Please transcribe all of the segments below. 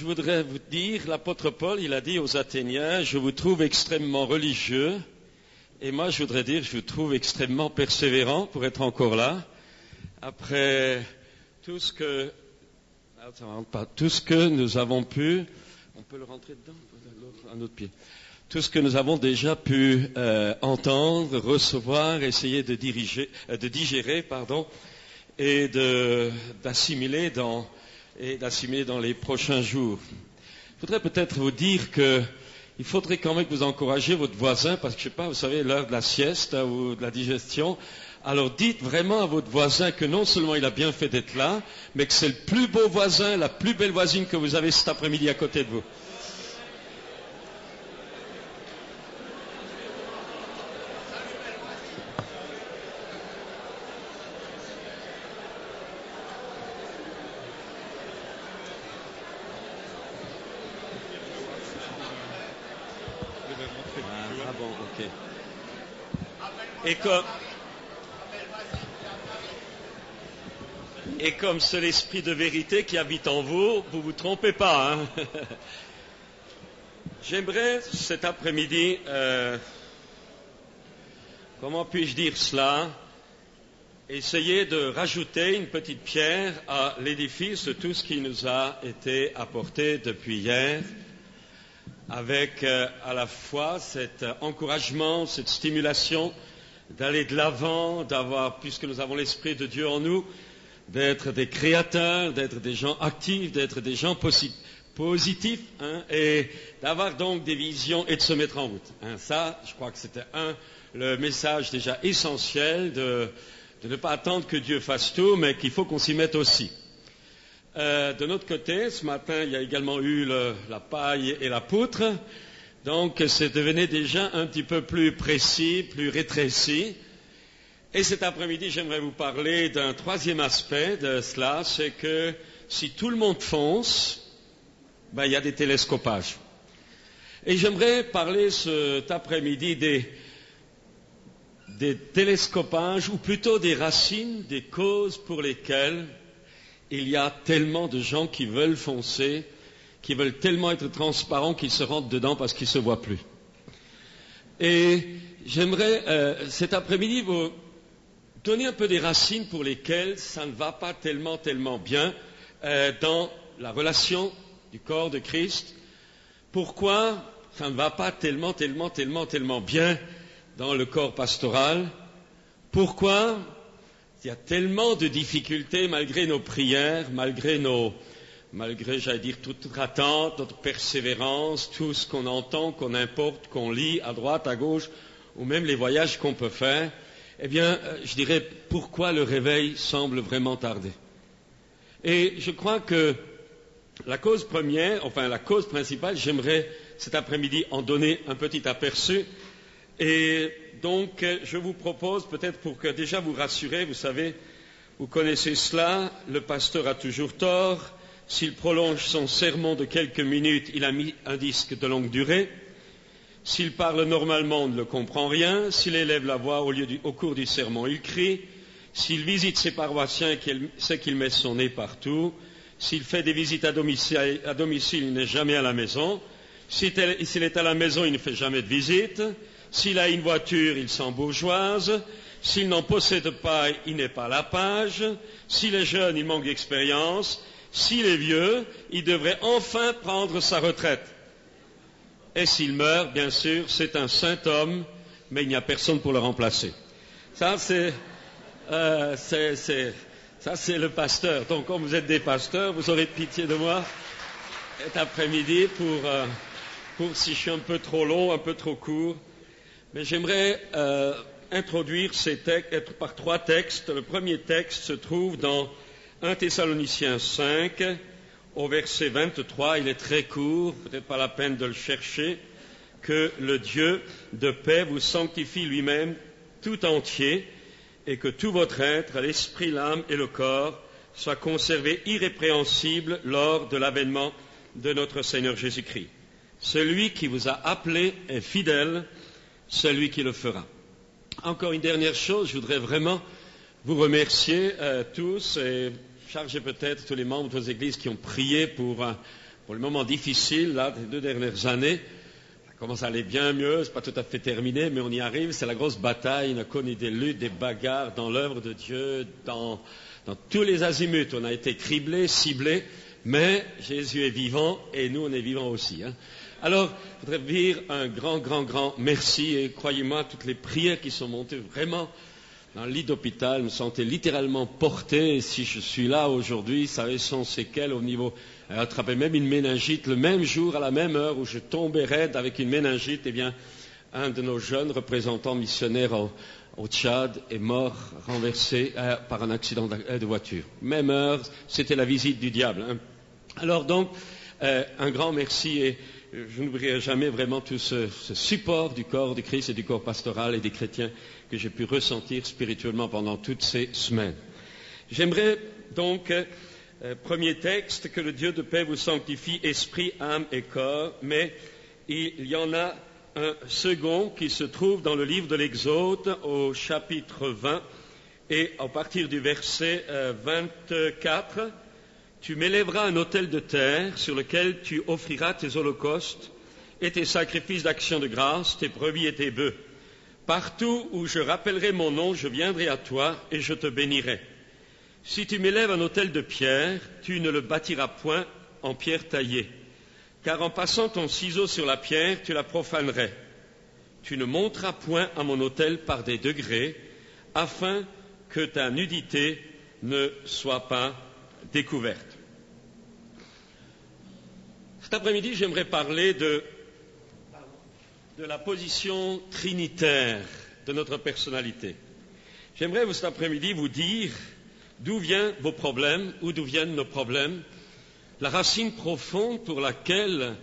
je voudrais vous dire, l'apôtre Paul, il a dit aux Athéniens, je vous trouve extrêmement religieux, et moi je voudrais dire, je vous trouve extrêmement persévérant pour être encore là, après tout ce que nous avons pu, on peut le rentrer dedans, un autre pied, tout ce que nous avons déjà pu entendre, recevoir, essayer de digérer, et d'assimiler dans les prochains jours. Je voudrais peut-être vous dire qu'il faudrait quand même que vous encouragiez votre voisin, parce que je sais pas, vous savez, l'heure de la sieste ou de la digestion. Alors dites vraiment à votre voisin que non seulement il a bien fait d'être là, mais que c'est le plus beau voisin, la plus belle voisine que vous avez cet après-midi à côté de vous. Et comme c'est l'esprit de vérité qui habite en vous, vous ne vous trompez pas. Hein. J'aimerais cet après-midi, comment puis-je dire cela, essayer de rajouter une petite pierre à l'édifice de tout ce qui nous a été apporté depuis hier, avec à la fois cet encouragement, cette stimulation d'aller de l'avant, puisque nous avons l'Esprit de Dieu en nous, d'être des créateurs, d'être des gens actifs, d'être des gens positifs, hein, et d'avoir donc des visions et de se mettre en route. Hein. Ça, je crois que c'était le message déjà essentiel de ne pas attendre que Dieu fasse tout, mais qu'il faut qu'on s'y mette aussi. De notre côté, ce matin, il y a également eu la paille et la poutre. Donc, c'est devenu déjà un petit peu plus précis, plus rétréci. Et cet après-midi, j'aimerais vous parler d'un troisième aspect de cela, c'est que si tout le monde fonce, il y a des télescopages. Et j'aimerais parler cet après-midi des télescopages, ou plutôt des racines, des causes pour lesquelles il y a tellement de gens qui veulent foncer, qui veulent tellement être transparents qu'ils se rentrent dedans parce qu'ils ne se voient plus. Et j'aimerais cet après-midi vous donner un peu des racines pour lesquelles ça ne va pas tellement bien dans la relation du corps de Christ. Pourquoi ça ne va pas tellement bien dans le corps pastoral? Pourquoi il y a tellement de difficultés malgré nos prières, malgré, j'allais dire, toute notre attente, notre persévérance, tout ce qu'on entend, qu'on importe, qu'on lit à droite, à gauche, ou même les voyages qu'on peut faire, eh bien, je dirais, pourquoi le réveil semble vraiment tarder? Et je crois que la cause principale, j'aimerais cet après-midi en donner un petit aperçu. Et donc, je vous propose, peut-être pour que déjà vous rassurer, vous savez, vous connaissez cela, le pasteur a toujours tort. S'il prolonge son sermon de quelques minutes, il a mis un disque de longue durée. S'il parle normalement, on ne le comprend rien. S'il élève la voix au cours du sermon, il crie. S'il visite ses paroissiens, c'est qu'il met son nez partout. S'il fait des visites à domicile, il n'est jamais à la maison. S'il est à la maison, il ne fait jamais de visite. S'il a une voiture, il s'embourgeoise. S'il n'en possède pas, il n'est pas à la page. S'il est jeune, il manque d'expérience. S'il est vieux, il devrait enfin prendre sa retraite. Et s'il meurt, bien sûr, c'est un saint homme, mais il n'y a personne pour le remplacer. Ça, c'est le pasteur. Donc, comme vous êtes des pasteurs, vous aurez pitié de moi cet après-midi pour si je suis un peu trop long, un peu trop court. Mais j'aimerais introduire ces textes par trois textes. Le premier texte se trouve dans 1 Thessaloniciens 5, au verset 23. Il est très court, peut-être pas la peine de le chercher. Que le Dieu de paix vous sanctifie lui-même tout entier, et que tout votre être, l'esprit, l'âme et le corps, soit conservé irrépréhensible lors de l'avènement de notre Seigneur Jésus-Christ. Celui qui vous a appelé est fidèle, celui qui le fera. Encore une dernière chose, je voudrais vraiment vous remercier tous et charger peut-être tous les membres de vos églises qui ont prié pour pour le moment difficile, là, des 2 dernières années. Ça commence à aller bien mieux, c'est pas tout à fait terminé, mais on y arrive. C'est la grosse bataille. On a connu des luttes, des bagarres dans l'œuvre de Dieu, dans tous les azimuts. On a été criblés, ciblés, mais Jésus est vivant et nous, on est vivants aussi. Alors, je voudrais dire un grand merci et croyez-moi, toutes les prières qui sont montées vraiment dans le lit d'hôpital, je me sentais littéralement porté. Et si je suis là aujourd'hui, ça avait son séquelle au niveau, attrapé même une méningite le même jour, à la même heure où je tombais raide avec une méningite. Eh bien, un de nos jeunes représentants missionnaires au Tchad est mort, renversé par un accident de voiture. Même heure, c'était la visite du diable. Alors donc, un grand merci et je n'oublierai jamais vraiment tout ce support du corps du Christ et du corps pastoral et des chrétiens que j'ai pu ressentir spirituellement pendant toutes ces semaines. J'aimerais donc, premier texte, que le Dieu de paix vous sanctifie, esprit, âme et corps, mais il y en a un second qui se trouve dans le livre de l'Exode au chapitre 20 et à partir du verset 24. Tu m'élèveras un autel de terre sur lequel tu offriras tes holocaustes et tes sacrifices d'action de grâce, tes brebis et tes bœufs. Partout où je rappellerai mon nom, je viendrai à toi et je te bénirai. Si tu m'élèves un autel de pierre, tu ne le bâtiras point en pierre taillée, car en passant ton ciseau sur la pierre, tu la profanerais. Tu ne monteras point à mon autel par des degrés, afin que ta nudité ne soit pas découverte. Cet après-midi, j'aimerais parler de la position trinitaire de notre personnalité. J'aimerais cet après-midi vous dire d'où viennent vos problèmes, ou d'où viennent nos problèmes, la racine profonde pour laquelle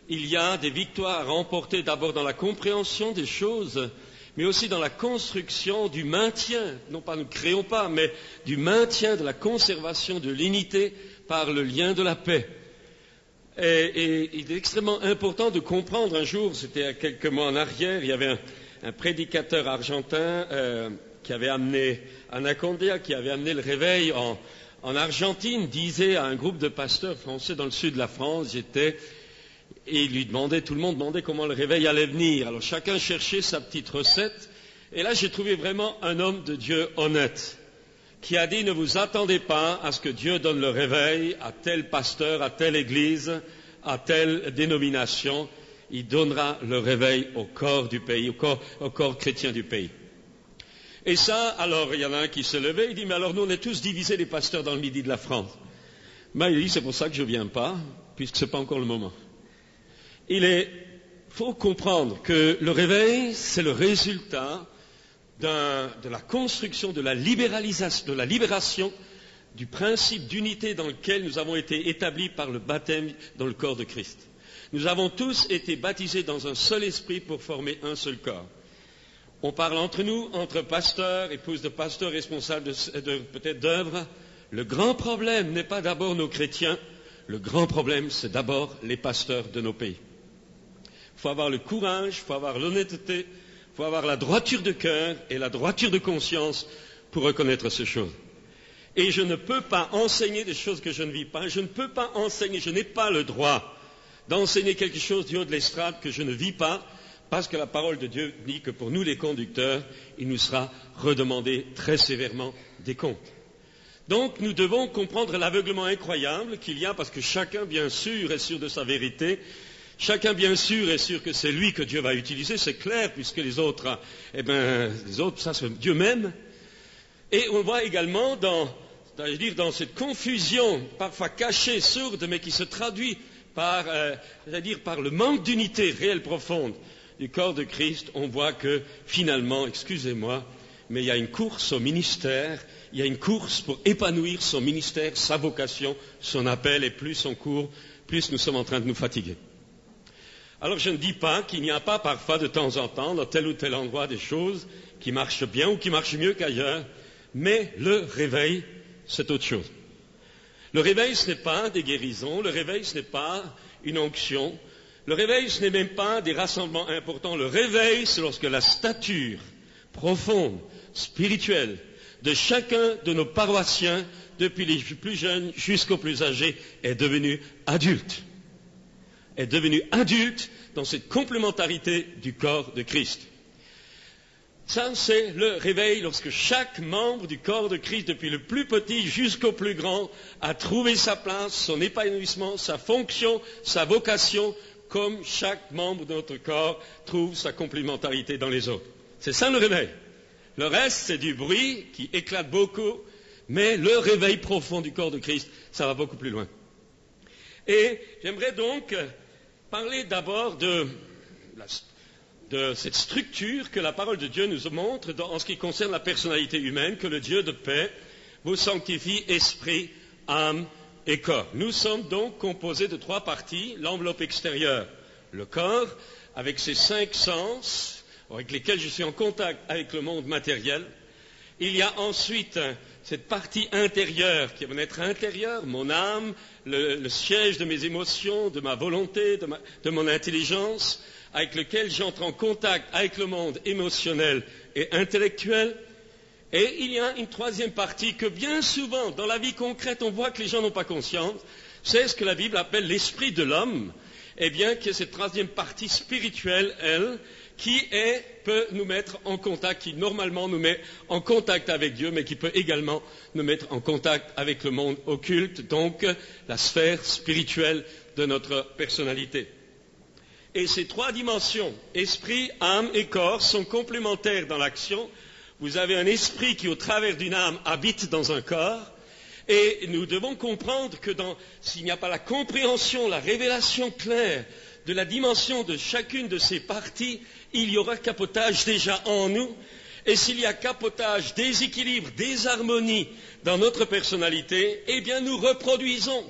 il y a des victoires à remporter d'abord dans la compréhension des choses, mais aussi dans la construction du maintien, non pas nous ne créons pas, mais du maintien de la conservation de l'unité par le lien de la paix. Et il est extrêmement important de comprendre, un jour, c'était quelques mois en arrière, il y avait un prédicateur argentin qui avait amené Anacondia, qui avait amené le réveil en Argentine, disait à un groupe de pasteurs français dans le sud de la France, et il lui demandait, tout le monde demandait comment le réveil allait venir. Alors chacun cherchait sa petite recette, et là j'ai trouvé vraiment un homme de Dieu honnête, qui a dit ne vous attendez pas à ce que Dieu donne le réveil à tel pasteur, à telle église, à telle dénomination. Il donnera le réveil au corps du pays, au corps chrétien du pays. Et ça, alors il y en a un qui s'est levé, il dit mais alors nous on est tous divisés les pasteurs dans le midi de la France. Ben, il dit c'est pour ça que je ne viens pas, puisque ce n'est pas encore le moment. Il faut comprendre que le réveil, c'est le résultat de la construction, de la libération du principe d'unité dans lequel nous avons été établis par le baptême dans le corps de Christ. Nous avons tous été baptisés dans un seul esprit pour former un seul corps. On parle entre nous, entre pasteurs, épouses de pasteurs, responsables peut-être d'œuvres. Le grand problème n'est pas d'abord nos chrétiens, le grand problème c'est d'abord les pasteurs de nos pays. Il faut avoir le courage, il faut avoir l'honnêteté, il faut avoir la droiture de cœur et la droiture de conscience pour reconnaître ces choses. Et je ne peux pas enseigner des choses que je ne vis pas. Je ne peux pas enseigner, je n'ai pas le droit d'enseigner quelque chose du haut de l'estrade que je ne vis pas, parce que la parole de Dieu dit que pour nous les conducteurs, il nous sera redemandé très sévèrement des comptes. Donc nous devons comprendre l'aveuglement incroyable qu'il y a, parce que chacun bien sûr est sûr de sa vérité. Chacun, bien sûr, est sûr que c'est lui que Dieu va utiliser, c'est clair, puisque les autres, ça c'est Dieu même. Et on voit également dans cette confusion, parfois cachée, sourde, mais qui se traduit par le manque d'unité réelle profonde du corps de Christ, on voit que finalement, excusez-moi, mais il y a une course au ministère, il y a une course pour épanouir son ministère, sa vocation, son appel, et plus on court, plus nous sommes en train de nous fatiguer. Alors je ne dis pas qu'il n'y a pas parfois de temps en temps dans tel ou tel endroit des choses qui marchent bien ou qui marchent mieux qu'ailleurs, mais le réveil, c'est autre chose. Le réveil, ce n'est pas des guérisons, le réveil, ce n'est pas une onction, le réveil, ce n'est même pas des rassemblements importants, le réveil, c'est lorsque la stature profonde, spirituelle, de chacun de nos paroissiens, depuis les plus jeunes jusqu'aux plus âgés, est devenue adulte. est devenu adulte dans cette complémentarité du corps de Christ. Ça, c'est le réveil lorsque chaque membre du corps de Christ, depuis le plus petit jusqu'au plus grand, a trouvé sa place, son épanouissement, sa fonction, sa vocation, comme chaque membre de notre corps trouve sa complémentarité dans les autres. C'est ça le réveil. Le reste, c'est du bruit qui éclate beaucoup, mais le réveil profond du corps de Christ, ça va beaucoup plus loin. Et j'aimerais donc parler d'abord de cette structure que la parole de Dieu nous montre en ce qui concerne la personnalité humaine, que le Dieu de paix vous sanctifie esprit, âme et corps. Nous sommes donc composés de 3 parties, l'enveloppe extérieure, le corps, avec ses 5 sens, avec lesquels je suis en contact avec le monde matériel. Il y a ensuite cette partie intérieure qui va être intérieure, mon âme, le siège de mes émotions, de ma volonté, de mon intelligence, avec lequel j'entre en contact avec le monde émotionnel et intellectuel. Et il y a une 3e partie que bien souvent, dans la vie concrète, on voit que les gens n'ont pas conscience. C'est ce que la Bible appelle l'esprit de l'homme. Eh bien, que cette 3e partie spirituelle, elle, qui peut nous mettre en contact, qui normalement nous met en contact avec Dieu, mais qui peut également nous mettre en contact avec le monde occulte, donc la sphère spirituelle de notre personnalité. Et ces 3 dimensions, esprit, âme et corps, sont complémentaires dans l'action. Vous avez un esprit qui, au travers d'une âme, habite dans un corps. Et nous devons comprendre que s'il n'y a pas la compréhension, la révélation claire de la dimension de chacune de ces parties, il y aura capotage déjà en nous. Et s'il y a capotage, déséquilibre, désharmonie dans notre personnalité, eh bien nous reproduisons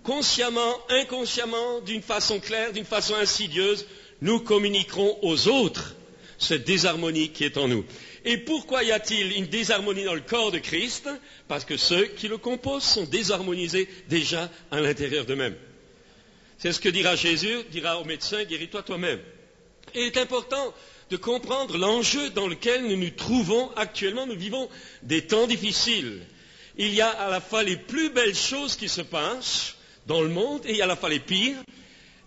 consciemment, inconsciemment, d'une façon claire, d'une façon insidieuse, nous communiquerons aux autres cette désharmonie qui est en nous. Et pourquoi y a-t-il une désharmonie dans le corps de Christ? Parce que ceux qui le composent sont désharmonisés déjà à l'intérieur d'eux-mêmes. C'est ce que dira Jésus, dira au médecin, guéris-toi toi-même. Et il est important de comprendre l'enjeu dans lequel nous nous trouvons actuellement. Nous vivons des temps difficiles. Il y a à la fois les plus belles choses qui se passent dans le monde, et il y a à la fois les pires,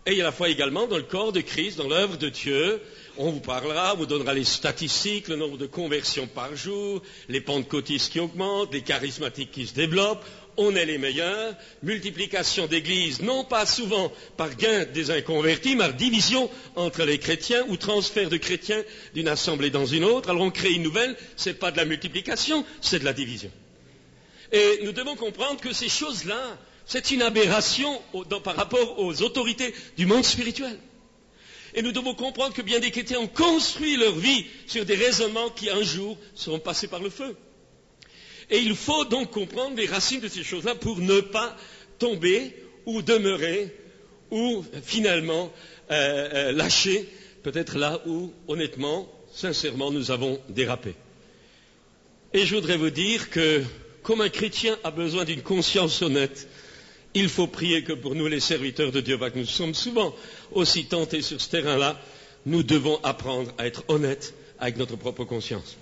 et il y a à la fois également dans le corps de Christ, dans l'œuvre de Dieu. On vous parlera, on vous donnera les statistiques, le nombre de conversions par jour, les pentecôtistes qui augmentent, les charismatiques qui se développent. On est les meilleurs. Multiplication d'églises, non pas souvent par gain des inconvertis, mais par division entre les chrétiens ou transfert de chrétiens d'une assemblée dans une autre. Alors on crée une nouvelle, ce n'est pas de la multiplication, c'est de la division. Et nous devons comprendre que ces choses-là, c'est une aberration par rapport aux autorités du monde spirituel. Et nous devons comprendre que bien des chrétiens ont construit leur vie sur des raisonnements qui un jour seront passés par le feu. Et il faut donc comprendre les racines de ces choses-là pour ne pas tomber ou demeurer ou finalement lâcher, peut-être là où honnêtement, sincèrement, nous avons dérapé. Et je voudrais vous dire que comme un chrétien a besoin d'une conscience honnête, il faut prier que pour nous, les serviteurs de Dieu, parce que nous sommes souvent aussi tentés sur ce terrain-là, nous devons apprendre à être honnêtes avec notre propre conscience.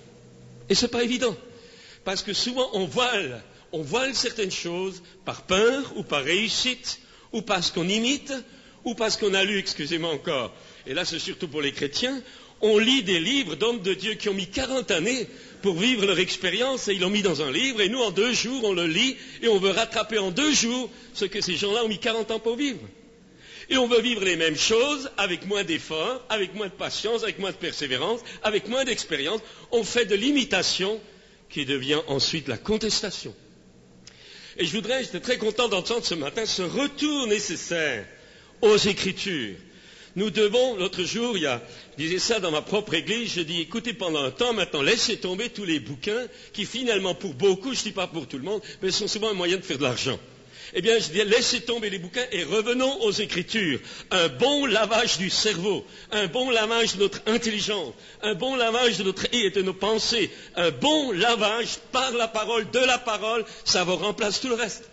Et ce n'est pas évident, parce que souvent on voile certaines choses par peur ou par réussite, ou parce qu'on imite, ou parce qu'on a lu, excusez-moi encore, et là c'est surtout pour les chrétiens, on lit des livres d'hommes de Dieu qui ont mis 40 années pour vivre leur expérience et ils l'ont mis dans un livre et nous en 2 jours on le lit et on veut rattraper en 2 jours ce que ces gens-là ont mis 40 ans pour vivre. Et on veut vivre les mêmes choses avec moins d'efforts, avec moins de patience, avec moins de persévérance, avec moins d'expérience. On fait de l'imitation qui devient ensuite la contestation. Et j'étais très content d'entendre ce matin ce retour nécessaire aux Écritures. Nous devons, l'autre jour, je disais ça dans ma propre église, je dis, écoutez, pendant un temps maintenant, laissez tomber tous les bouquins qui finalement, pour beaucoup, je ne dis pas pour tout le monde, mais sont souvent un moyen de faire de l'argent. Eh bien, je dis, laissez tomber les bouquins et revenons aux Écritures. Un bon lavage du cerveau, un bon lavage de notre intelligence, un bon lavage de notre et de nos pensées, un bon lavage par la parole, de la parole, ça va remplacer tout le reste.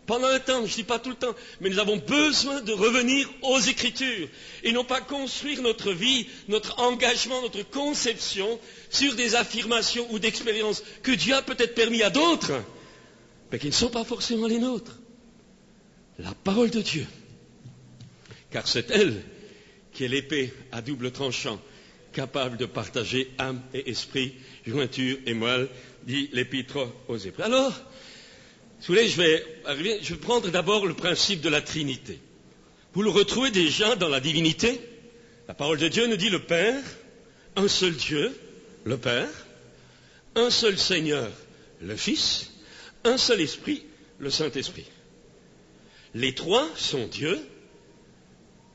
Pendant un temps, je ne dis pas tout le temps, mais nous avons besoin de revenir aux Écritures et non pas construire notre vie, notre engagement, notre conception sur des affirmations ou d'expériences que Dieu a peut-être permis à d'autres, mais qui ne sont pas forcément les nôtres. La parole de Dieu, car c'est elle qui est l'épée à double tranchant, capable de partager âme et esprit, jointure et moelle, dit l'Épître aux Hébreux. Alors, si vous voulez, je vais prendre d'abord le principe de la Trinité. Vous le retrouvez déjà dans la divinité. La parole de Dieu nous dit le Père, un seul Dieu, le Père, un seul Seigneur, le Fils, un seul Esprit, le Saint-Esprit. Les trois sont Dieu.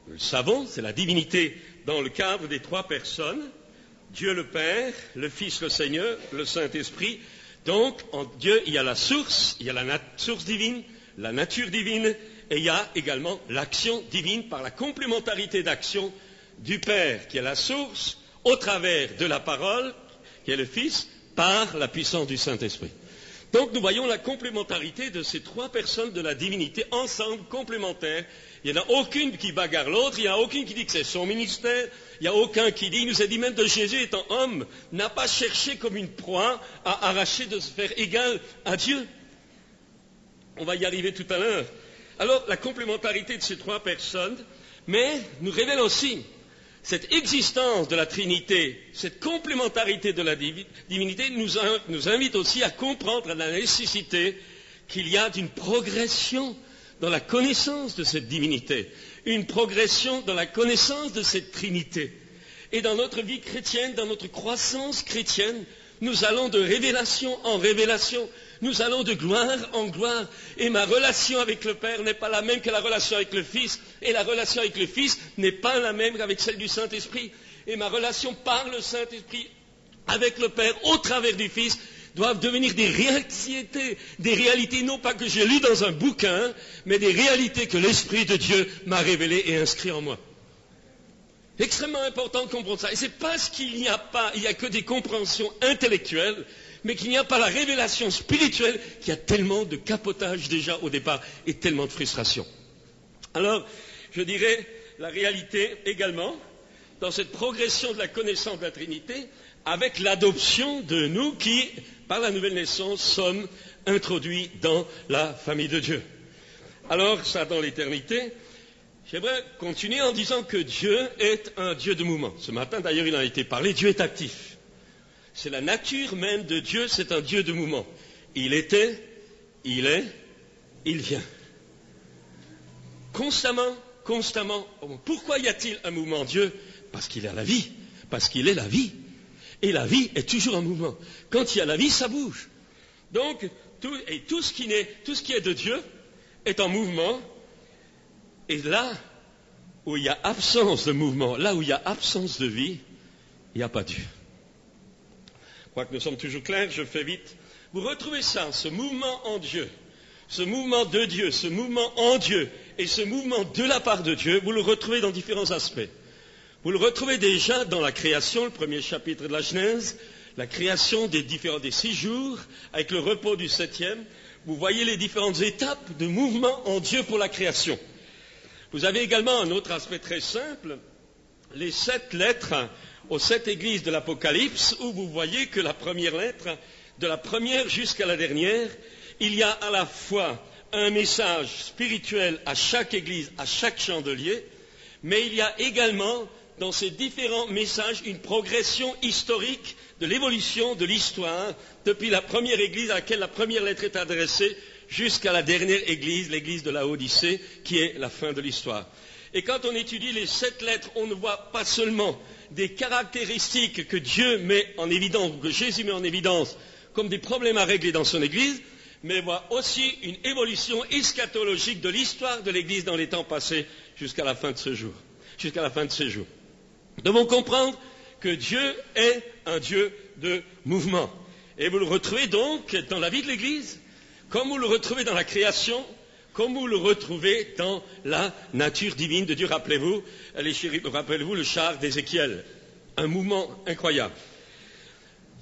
Nous le savons, c'est la divinité dans le cadre des trois personnes. Dieu le Père, le Fils le Seigneur, le Saint-Esprit. Donc, en Dieu, il y a la source source divine, la nature divine, et il y a également l'action divine par la complémentarité d'action du Père, qui est la source, au travers de la parole, qui est le Fils, par la puissance du Saint-Esprit. Donc nous voyons la complémentarité de ces trois personnes de la divinité, ensemble, complémentaires. Il n'y en a aucune qui bagarre l'autre, il n'y en a aucune qui dit que c'est son ministère, il n'y a aucun qui dit, il nous a dit même de Jésus étant homme, n'a pas cherché comme une proie à arracher de se faire égal à Dieu. On va y arriver tout à l'heure. Alors la complémentarité de ces trois personnes, mais nous révèle aussi cette existence de la Trinité, cette complémentarité de la divinité nous invite aussi à comprendre la nécessité qu'il y a d'une progression dans la connaissance de cette divinité, une progression dans la connaissance de cette Trinité. Et dans notre vie chrétienne, dans notre croissance chrétienne, nous allons de révélation en révélation, nous allons de gloire en gloire, et ma relation avec le Père n'est pas la même que la relation avec le Fils, et la relation avec le Fils n'est pas la même qu'avec celle du Saint-Esprit, et ma relation par le Saint-Esprit avec le Père au travers du Fils doivent devenir des réalités non pas que j'ai lues dans un bouquin, mais des réalités que l'Esprit de Dieu m'a révélées et inscrites en moi. C'est extrêmement important de comprendre ça. Et c'est parce qu'il n'y a que des compréhensions intellectuelles, mais qu'il n'y a pas la révélation spirituelle, qu'il y a tellement de capotage déjà au départ et tellement de frustration. Alors, je dirais la réalité également, dans cette progression de la connaissance de la Trinité, avec l'adoption de nous qui, par la nouvelle naissance, sommes introduits dans la famille de Dieu. Alors, ça dans l'éternité, j'aimerais continuer en disant que Dieu est un Dieu de mouvement. Ce matin, d'ailleurs, il en a été parlé, Dieu est actif. C'est la nature même de Dieu, c'est un Dieu de mouvement. Il était, il est, il vient. Constamment. Pourquoi y a-t-il un mouvement en Dieu? Parce qu'il a la vie, parce qu'il est la vie. Et la vie est toujours en mouvement. Quand il y a la vie, ça bouge. Donc, tout ce qui est de Dieu est en mouvement. Et là où il y a absence de mouvement, là où il y a absence de vie, il n'y a pas Dieu. Je crois que nous sommes toujours clairs, je fais vite. Vous retrouvez ça, ce mouvement en Dieu, ce mouvement de Dieu, ce mouvement en Dieu et ce mouvement de la part de Dieu, vous le retrouvez dans différents aspects. Vous le retrouvez déjà dans la création, le premier chapitre de la Genèse, la création des 6 jours, avec le repos du 7e. Vous voyez les différentes étapes de mouvement en Dieu pour la création. Vous avez également un autre aspect très simple, les 7 lettres aux 7 églises de l'Apocalypse, où vous voyez que la première lettre, de la première jusqu'à la dernière, il y a à la fois un message spirituel à chaque église, à chaque chandelier, mais il y a également dans ces différents messages une progression historique de l'évolution de l'histoire, depuis la première église à laquelle la première lettre est adressée, jusqu'à la dernière église, l'église de Laodicée, qui est la fin de l'histoire. Et quand on étudie les 7 lettres, on ne voit pas seulement des caractéristiques que Dieu met en évidence, ou que Jésus met en évidence, comme des problèmes à régler dans son église, mais voit aussi une évolution eschatologique de l'histoire de l'église dans les temps passés jusqu'à la fin de ce jour. Jusqu'à la fin de ces jours. Nous devons comprendre que Dieu est un Dieu de mouvement. Et vous le retrouvez donc dans la vie de l'Église, comme vous le retrouvez dans la création, comme vous le retrouvez dans la nature divine de Dieu. Rappelez-vous le char d'Ézéchiel, un mouvement incroyable.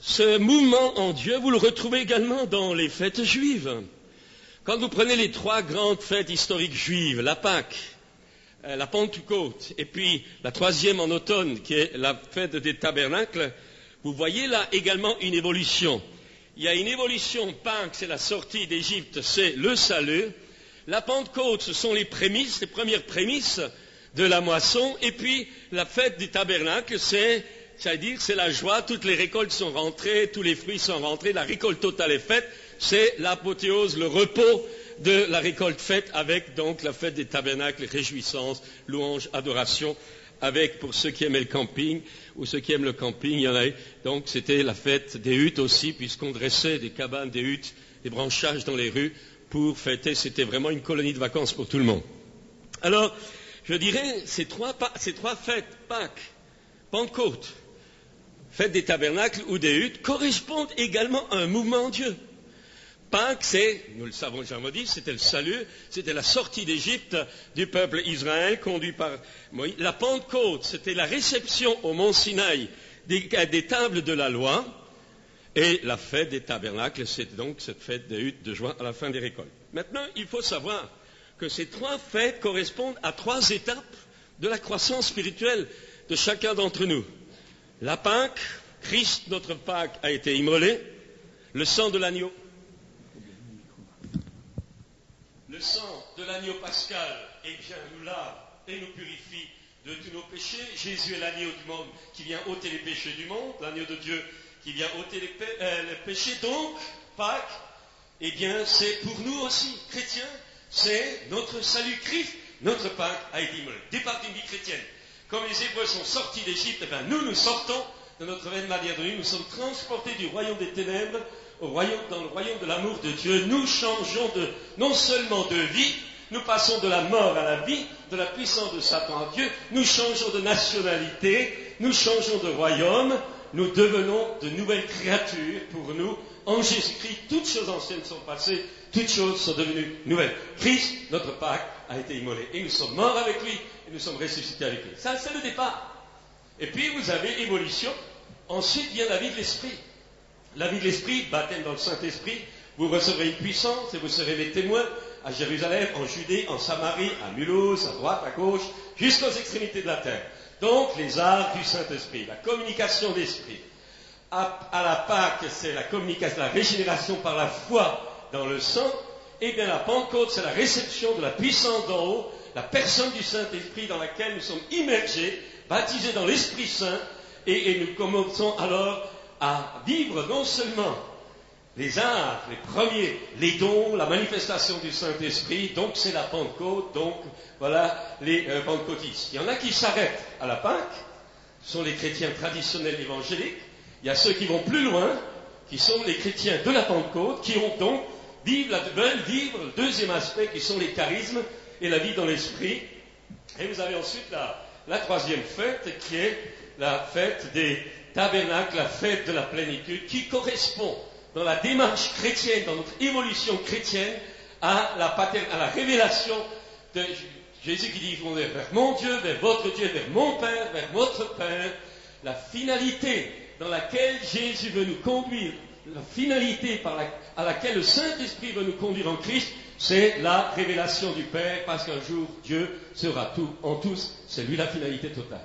Ce mouvement en Dieu, vous le retrouvez également dans les fêtes juives. Quand vous prenez les 3 grandes fêtes historiques juives, la Pâque, la Pentecôte, et puis la 3e en automne, qui est la fête des tabernacles, vous voyez là également une évolution. Il y a une évolution. Pâques, c'est la sortie d'Égypte, c'est le salut. La Pentecôte, ce sont les prémices, les premières prémices de la moisson. Et puis, la fête du tabernacle, c'est-à-dire, c'est la joie, toutes les récoltes sont rentrées, tous les fruits sont rentrés, la récolte totale est faite. C'est l'apothéose, le repos de la récolte faite avec donc la fête des tabernacles, réjouissance, louange, adoration, avec pour ceux qui aimaient le camping ou ceux qui aiment le camping, il y en a. Donc c'était la fête des huttes aussi, puisqu'on dressait des cabanes, des huttes, des branchages dans les rues pour fêter. C'était vraiment une colonie de vacances pour tout le monde. Alors, je dirais, ces trois fêtes, Pâques, Pentecôte, fête des tabernacles ou des huttes, correspondent également à un mouvement en Dieu. Pâques, nous le savons, Jean dit, c'était le salut, c'était la sortie d'Égypte du peuple Israël conduit par Moïse. La Pentecôte, c'était la réception au mont Sinaï des tables de la loi. Et la fête des tabernacles, c'est donc cette fête des huttes de joie à la fin des récoltes. Maintenant, il faut savoir que ces trois fêtes correspondent à trois étapes de la croissance spirituelle de chacun d'entre nous. La Pâque, Christ, notre Pâque, a été immolé. Le sang de l'agneau. Le sang de l'agneau pascal, nous lave et nous purifie de tous nos péchés. Jésus est l'agneau du monde qui vient ôter les péchés du monde, l'agneau de Dieu qui vient ôter les péchés. Donc, Pâques, c'est pour nous aussi, chrétiens, c'est notre salut. Christ, notre Pâques a été immolé. Départ d'une vie chrétienne. Comme les Hébreux sont sortis d'Égypte, nous sortons de notre vaine manière de vie, nous sommes transportés du royaume des ténèbres dans le royaume de l'amour de Dieu. Nous changeons non seulement de vie, nous passons de la mort à la vie, de la puissance de Satan à Dieu, nous changeons de nationalité, nous changeons de royaume, nous devenons de nouvelles créatures pour nous. En Jésus-Christ, toutes choses anciennes sont passées, toutes choses sont devenues nouvelles. Christ, notre Pâque, a été immolé. Et nous sommes morts avec lui, et nous sommes ressuscités avec lui. Ça, c'est le départ. Et puis, vous avez évolution. Ensuite vient la vie de l'Esprit. La vie de l'Esprit, baptême dans le Saint-Esprit, vous recevrez une puissance et vous serez les témoins à Jérusalem, en Judée, en Samarie, à Mulhouse, à droite, à gauche, jusqu'aux extrémités de la terre. Donc, les arts du Saint-Esprit, la communication d'Esprit. À la Pâque, c'est la communication, la régénération par la foi dans le sang. Et bien, la Pentecôte, c'est la réception de la puissance d'en haut, la personne du Saint-Esprit dans laquelle nous sommes immergés, baptisés dans l'Esprit Saint, et nous commençons alors à vivre non seulement les arts, les premiers, les dons, la manifestation du Saint-Esprit, donc c'est la Pentecôte, donc voilà les pentecôtistes. Il y en a qui s'arrêtent à la Pâque, ce sont les chrétiens traditionnels évangéliques. Il y a ceux qui vont plus loin, qui sont les chrétiens de la Pentecôte, qui ont donc veulent vivre le deuxième aspect, qui sont les charismes et la vie dans l'esprit. Et vous avez ensuite la troisième fête, qui est la fête des tabernacles, la fête de la plénitude, qui correspond dans la démarche chrétienne, dans notre évolution chrétienne, à la révélation de Jésus qui dit vers mon Dieu, vers votre Dieu, vers mon Père, vers votre Père, la finalité dans laquelle Jésus veut nous conduire, la finalité à laquelle le Saint-Esprit veut nous conduire en Christ, c'est la révélation du Père, parce qu'un jour Dieu sera tout en tous, c'est lui la finalité totale.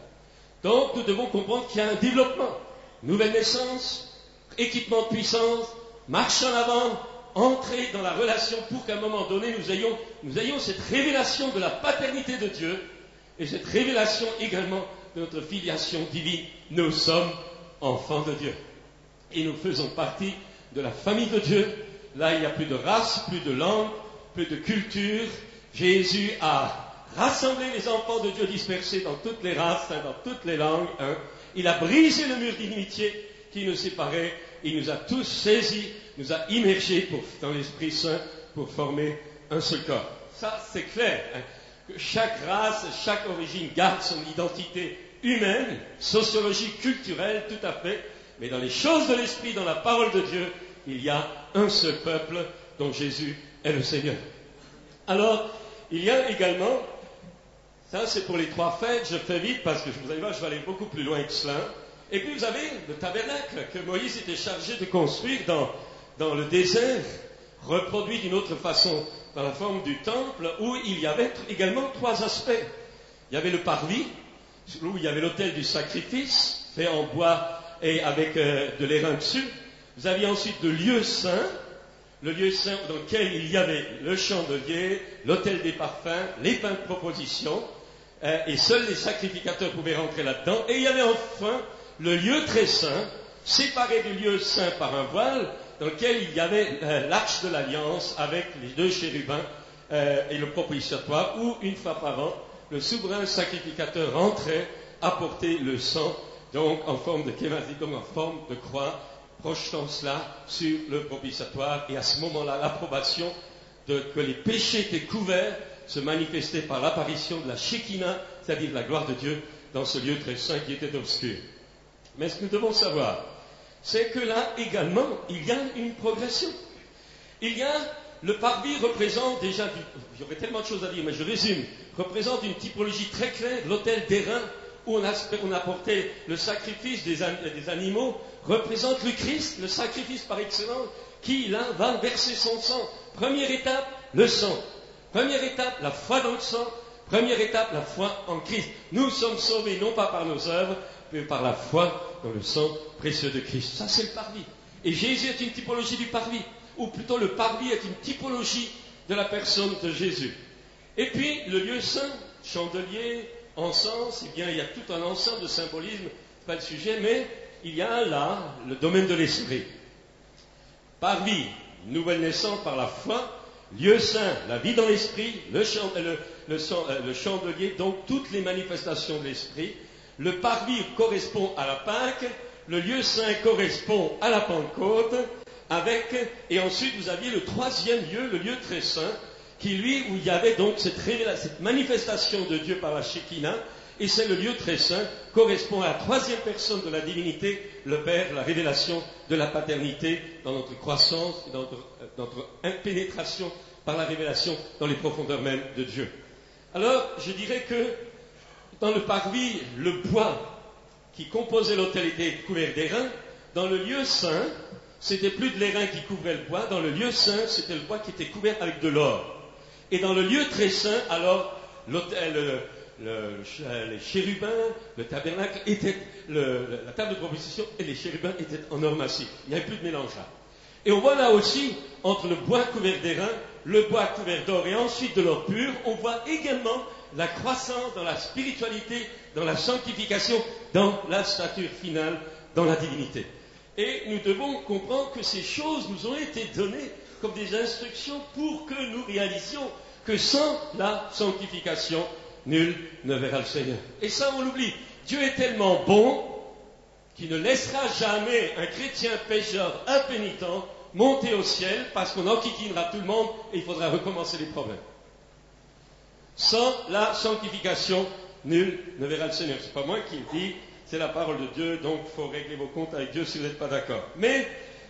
Donc nous devons comprendre qu'il y a un développement, nouvelle naissance, équipement de puissance, marche en avant, entrer dans la relation pour qu'à un moment donné nous ayons cette révélation de la paternité de Dieu et cette révélation également de notre filiation divine. Nous sommes enfants de Dieu et nous faisons partie de la famille de Dieu. Là, il n'y a plus de race, plus de langue, plus de culture. Jésus a rassemblé les enfants de Dieu dispersés dans toutes les races, dans toutes les langues. Il a brisé le mur d'inimitié qui nous séparait. Il nous a tous saisis, nous a immergés dans l'Esprit Saint pour former un seul corps. Ça, c'est clair. Que chaque race, chaque origine garde son identité humaine, sociologique, culturelle, tout à fait. Mais dans les choses de l'Esprit, dans la parole de Dieu, il y a un seul peuple dont Jésus est le Seigneur. Alors, il y a également, ça c'est pour les trois fêtes, je fais vite parce que vous allez voir, je vais aller beaucoup plus loin que cela. Et puis vous avez le tabernacle que Moïse était chargé de construire dans le désert, reproduit d'une autre façon dans la forme du temple, où il y avait également trois aspects. Il y avait le parvis, où il y avait l'autel du sacrifice, fait en bois et avec de l'airain dessus. Vous aviez ensuite le lieu saint dans lequel il y avait le chandelier, l'autel des parfums, les pains de proposition, et seuls les sacrificateurs pouvaient rentrer là-dedans. Et il y avait enfin le lieu très saint, séparé du lieu saint par un voile, dans lequel il y avait l'arche de l'alliance avec les 2 chérubins et le propitiatoire, où une fois par an, le souverain sacrificateur rentrait apporter le sang, donc en forme de kémazit, donc en forme de croix, projetant cela sur le propitiatoire. Et à ce moment-là, l'approbation que les péchés étaient couverts se manifestait par l'apparition de la Shekinah, c'est-à-dire de la gloire de Dieu, dans ce lieu très saint qui était obscur. Mais ce que nous devons savoir, c'est que là également, il y a une progression. Il y a, le parvis représente déjà, il y aurait tellement de choses à dire, mais je résume, représente une typologie très claire de l'autel d'airain, où on apportait le sacrifice des animaux, représente le Christ, le sacrifice par excellence, qui là va verser son sang. Première étape, le sang. Première étape, la foi dans le sang. Première étape, la foi en Christ. Nous sommes sauvés non pas par nos œuvres, mais par la foi dans le sang précieux de Christ. Ça, c'est le parvis. Et Jésus est une typologie du parvis, ou plutôt le parvis est une typologie de la personne de Jésus. Et puis, le lieu saint, chandelier, encens, eh bien, il y a tout un ensemble de symbolisme, pas le sujet, mais il y a là le domaine de l'esprit. Parvis, nouvelle naissance par la foi, lieu saint, la vie dans l'esprit, le chandelier, donc toutes les manifestations de l'esprit. Le parvis correspond à la Pâque, le lieu saint correspond à la Pentecôte, et ensuite vous aviez le 3e lieu, le lieu très saint, qui lui, où il y avait donc cette manifestation de Dieu par la Shekinah, et c'est le lieu très saint, correspond à la 3e personne de la divinité, le Père, la révélation de la paternité dans notre croissance, dans notre impénétration par la révélation dans les profondeurs mêmes de Dieu. Alors, je dirais que dans le parvis, le bois qui composait l'autel était couvert d'airain. Dans le lieu saint, c'était plus de l'airain qui couvrait le bois. Dans le lieu saint, c'était le bois qui était couvert avec de l'or. Et dans le lieu très saint, alors, les chérubins, le tabernacle était, la table de proposition et les chérubins étaient en or massif. Il n'y avait plus de mélange là. Et on voit là aussi, entre le bois couvert d'airain, le bois couvert d'or et ensuite de l'or pur, on voit également la croissance dans la spiritualité, dans la sanctification, dans la stature finale, dans la divinité. Et nous devons comprendre que ces choses nous ont été données comme des instructions pour que nous réalisions que sans la sanctification, nul ne verra le Seigneur. Et ça, on l'oublie. Dieu est tellement bon qu'il ne laissera jamais un chrétien pécheur impénitent monter au ciel parce qu'on enquiquinera tout le monde et il faudra recommencer les problèmes. Sans la sanctification, nul ne verra le Seigneur. C'est pas moi qui le dis, c'est la parole de Dieu, donc il faut régler vos comptes avec Dieu si vous n'êtes pas d'accord. Mais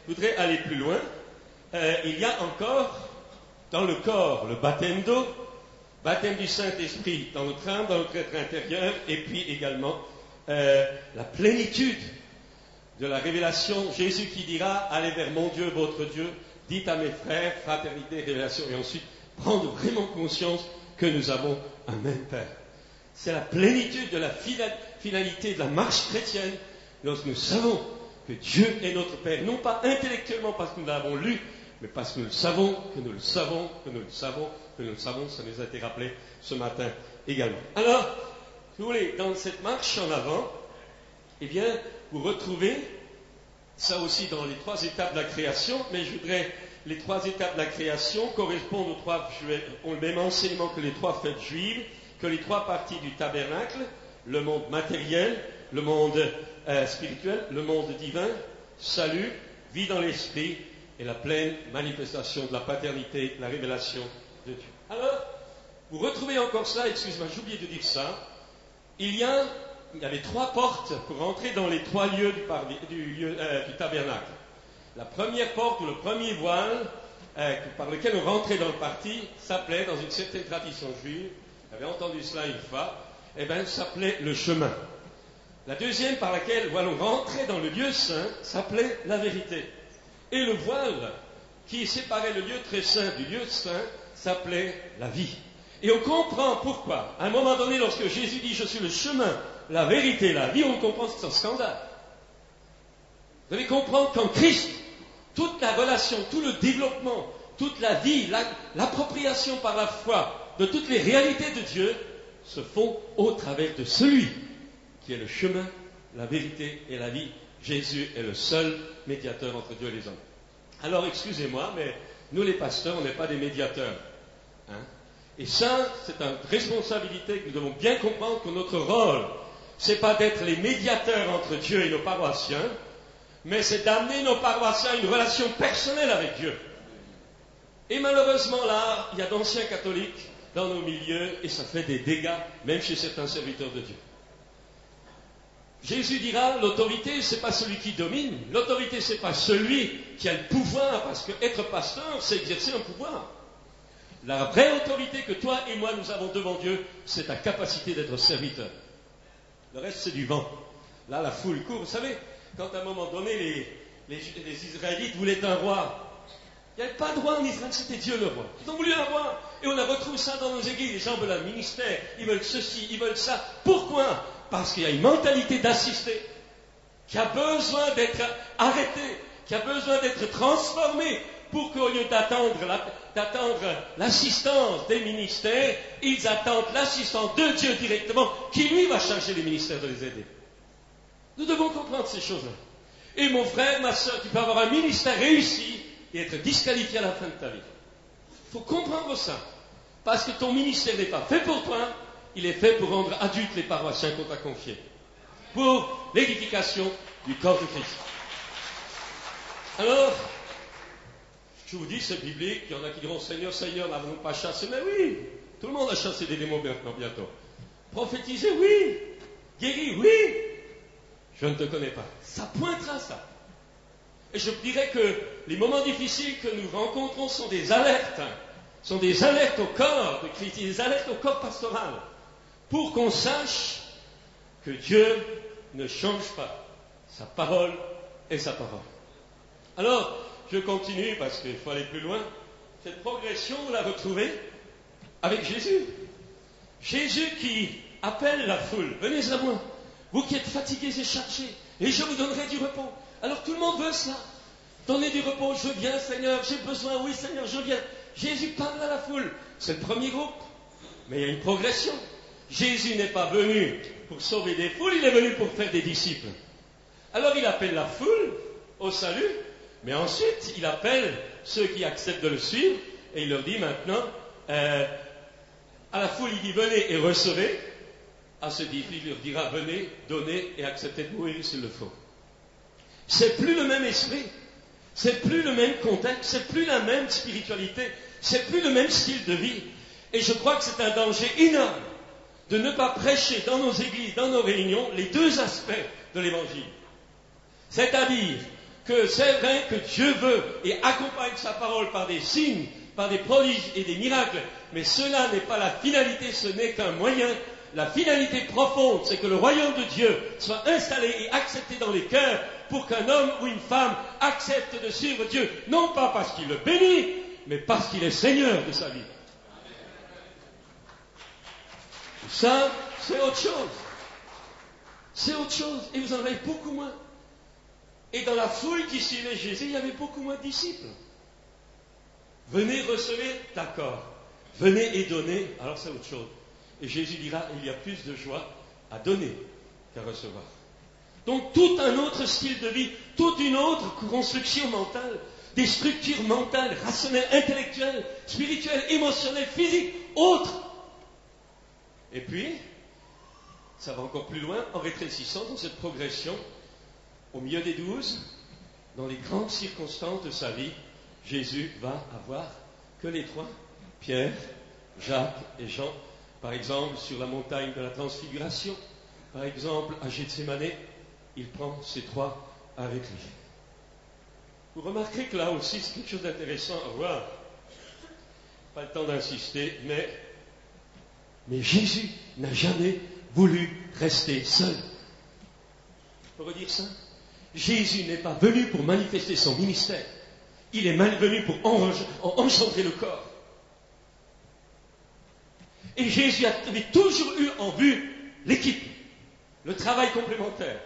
je voudrais aller plus loin. Il y a encore dans le corps le baptême d'eau, baptême du Saint-Esprit dans notre âme, dans notre être intérieur, et puis également la plénitude de la révélation. Jésus qui dira, allez vers mon Dieu, votre Dieu, dites à mes frères, fraternité, révélation, et ensuite prendre vraiment conscience que nous avons un même Père. C'est la plénitude de la finalité de la marche chrétienne lorsque nous savons que Dieu est notre Père, non pas intellectuellement parce que nous l'avons lu, mais parce que nous le savons, que nous le savons, que nous le savons, que nous le savons. Ça nous a été rappelé ce matin également. Alors, si vous voulez, dans cette marche en avant, eh bien, vous retrouvez ça aussi dans les 3 étapes de la création, mais je voudrais, les 3 étapes de la création correspondent ont le même enseignement que les 3 fêtes juives, que les 3 parties du tabernacle, le monde matériel, le monde spirituel, le monde divin, salut, vie dans l'esprit et la pleine manifestation de la paternité, la révélation de Dieu. Alors, vous retrouvez encore cela, excusez-moi, j'ai oublié de dire ça, il y avait 3 portes pour entrer dans les 3 lieux du tabernacle. La première porte ou le premier voile par lequel on rentrait dans le parti s'appelait, dans une certaine tradition juive, j'avais entendu cela une fois, s'appelait le chemin. La deuxième par laquelle on rentrait dans le lieu saint s'appelait la vérité. Et le voile qui séparait le lieu très saint du lieu saint s'appelait la vie. Et on comprend pourquoi. À un moment donné, lorsque Jésus dit « Je suis le chemin, la vérité, la vie », on comprend que c'est un scandale. Vous devez comprendre qu'en Christ, toute la relation, tout le développement, toute la vie, l'appropriation par la foi de toutes les réalités de Dieu se font au travers de celui qui est le chemin, la vérité et la vie. Jésus est le seul médiateur entre Dieu et les hommes. Alors, excusez-moi, mais nous les pasteurs, on n'est pas des médiateurs. Hein? Et ça, c'est une responsabilité que nous devons bien comprendre que notre rôle, c'est pas d'être les médiateurs entre Dieu et nos paroissiens, mais c'est d'amener nos paroissiens à une relation personnelle avec Dieu. Et malheureusement, là, il y a d'anciens catholiques dans nos milieux et ça fait des dégâts, même chez certains serviteurs de Dieu. Jésus dira, l'autorité, c'est pas celui qui domine, l'autorité, c'est pas celui qui a le pouvoir, parce que être pasteur, c'est exercer un pouvoir. La vraie autorité que toi et moi nous avons devant Dieu, c'est ta capacité d'être serviteur. Le reste, c'est du vent. Là, la foule court. Vous savez, quand à un moment donné, les Israélites voulaient un roi, il n'y avait pas de roi en Israël, c'était Dieu le roi. Ils ont voulu un roi. Et on a retrouvé ça dans nos églises. Les gens veulent un ministère, ils veulent ceci, ils veulent ça. Pourquoi? Parce qu'il y a une mentalité d'assister qui a besoin d'être arrêtée, qui a besoin d'être transformée pour qu'au lieu d'attendre l'assistance des ministères, ils attendent l'assistance de Dieu directement, qui lui va charger les ministères de les aider. Nous devons comprendre ces choses-là. Et mon frère, ma soeur, tu peux avoir un ministère réussi et être disqualifié à la fin de ta vie. Il faut comprendre ça. Parce que ton ministère n'est pas fait pour toi, il est fait pour rendre adultes les paroissiens qu'on t'a confiés. Pour l'édification du corps de Christ. Alors, je vous dis, c'est biblique, il y en a qui diront, Seigneur, Seigneur, n'avons-nous pas chassé? Mais oui, tout le monde a chassé des démons maintenant, bientôt. Prophétiser, oui. Guérir, oui. Je ne te connais pas. Ça pointera ça. Et je dirais que les moments difficiles que nous rencontrons sont des alertes. Sont des alertes au corps de Christ, des alertes au corps pastoral. Pour qu'on sache que Dieu ne change pas. Sa parole est sa parole. Alors, je continue parce qu'il faut aller plus loin. Cette progression, vous la retrouvez avec Jésus. Jésus qui appelle la foule. Venez à moi, vous qui êtes fatigués et chargés, et je vous donnerai du repos. Alors tout le monde veut cela. Donnez du repos, je viens Seigneur, j'ai besoin, oui Seigneur, je viens. Jésus parle à la foule. C'est le premier groupe. Mais il y a une progression. Jésus n'est pas venu pour sauver des foules, il est venu pour faire des disciples. Alors il appelle la foule au salut, mais ensuite il appelle ceux qui acceptent de le suivre, et il leur dit maintenant, à la foule il dit venez et recevez, à ceux disciples il leur dira venez, donnez et acceptez de mourir s'il le faut. C'est plus le même esprit, c'est plus le même contexte, c'est plus la même spiritualité, c'est plus le même style de vie. Et je crois que c'est un danger énorme de ne pas prêcher dans nos églises, dans nos réunions, les deux aspects de l'évangile. C'est-à-dire que c'est vrai que Dieu veut et accompagne sa parole par des signes, par des prodiges et des miracles, mais cela n'est pas la finalité, ce n'est qu'un moyen. La finalité profonde, c'est que le royaume de Dieu soit installé et accepté dans les cœurs pour qu'un homme ou une femme accepte de suivre Dieu, non pas parce qu'il le bénit, mais parce qu'il est Seigneur de sa vie. Ça, c'est autre chose. C'est autre chose. Et vous en avez beaucoup moins. Et dans la foule qui suivait Jésus, il y avait beaucoup moins de disciples. Venez, recevez, d'accord. Venez et donnez, alors c'est autre chose. Et Jésus dira, il y a plus de joie à donner qu'à recevoir. Donc tout un autre style de vie, toute une autre construction mentale, des structures mentales, rationnelles, intellectuelles, spirituelles, émotionnelles, physiques, autres. Et puis, ça va encore plus loin en rétrécissant dans cette progression. Au milieu des 12, dans les grandes circonstances de sa vie, Jésus va avoir que les trois, Pierre, Jacques et Jean. Par exemple, sur la montagne de la transfiguration, par exemple, à Gethsémane, il prend ces trois avec lui. Vous remarquerez que là aussi, c'est quelque chose d'intéressant à voir. Pas le temps d'insister, mais Jésus n'a jamais voulu rester seul. Il faut redire ça. Jésus n'est pas venu pour manifester son ministère. Il est venu pour engendrer le corps. Et Jésus avait toujours eu en vue l'équipe, le travail complémentaire.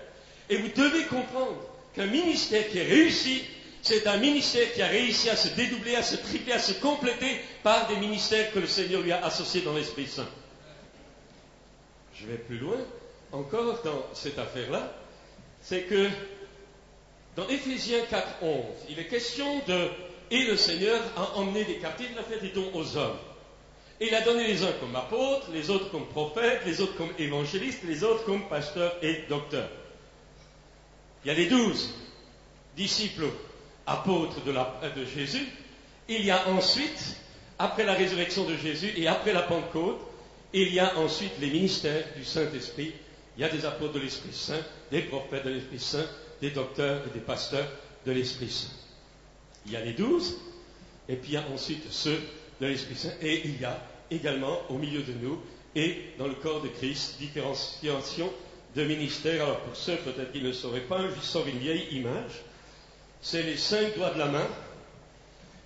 Et vous devez comprendre qu'un ministère qui est réussi, c'est un ministère qui a réussi à se dédoubler, à se tripler, à se compléter par des ministères que le Seigneur lui a associés dans l'Esprit Saint. je vais plus loin, encore dans cette affaire-là, c'est que dans Éphésiens 4:11, il est question de « Et le Seigneur a emmené des captifs, il a fait des dons aux hommes. Et il a donné les uns comme apôtres, les autres comme prophètes, les autres comme évangélistes, les autres comme pasteurs et docteurs. » Il y a les 12 disciples apôtres de Jésus. Il y a ensuite, après la résurrection de Jésus et après la Pentecôte, il y a ensuite les ministères du Saint-Esprit. Il y a des apôtres de l'Esprit Saint, des prophètes de l'Esprit Saint, des docteurs et des pasteurs de l'Esprit Saint. Il y a les 12, et puis il y a ensuite ceux de l'Esprit Saint, et il y a également au milieu de nous et dans le corps de Christ différenciation de ministères. Alors pour ceux peut-être qui ne le sauraient pas, je sors une vieille image. C'est les 5 doigts de la main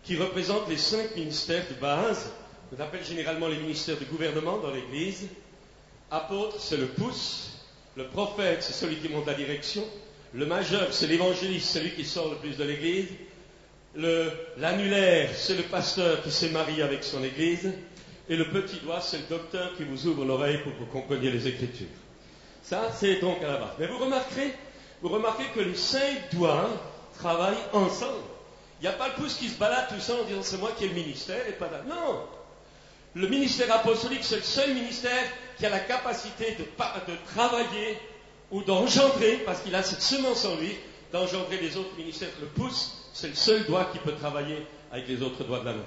qui représentent les 5 ministères de base. On appelle généralement les ministères de gouvernement dans l'Église. Apôtre, c'est le pouce. Le prophète, c'est celui qui monte la direction. Le majeur, c'est l'évangéliste, celui qui sort le plus de l'Église. L'annulaire, c'est le pasteur qui s'est marié avec son Église. Et le petit doigt, c'est le docteur qui vous ouvre l'oreille pour que vous compreniez les Écritures. Ça, c'est donc à la base. Mais vous remarquez que les 5 doigts travaillent ensemble. Il n'y a pas le pouce qui se balade tout ça en disant c'est moi qui ai le ministère et pas là. Non! Le ministère apostolique, c'est le seul ministère qui a la capacité de travailler ou d'engendrer, parce qu'il a cette semence en lui, d'engendrer les autres ministères. Le pouce, c'est le seul doigt qui peut travailler avec les autres doigts de la main.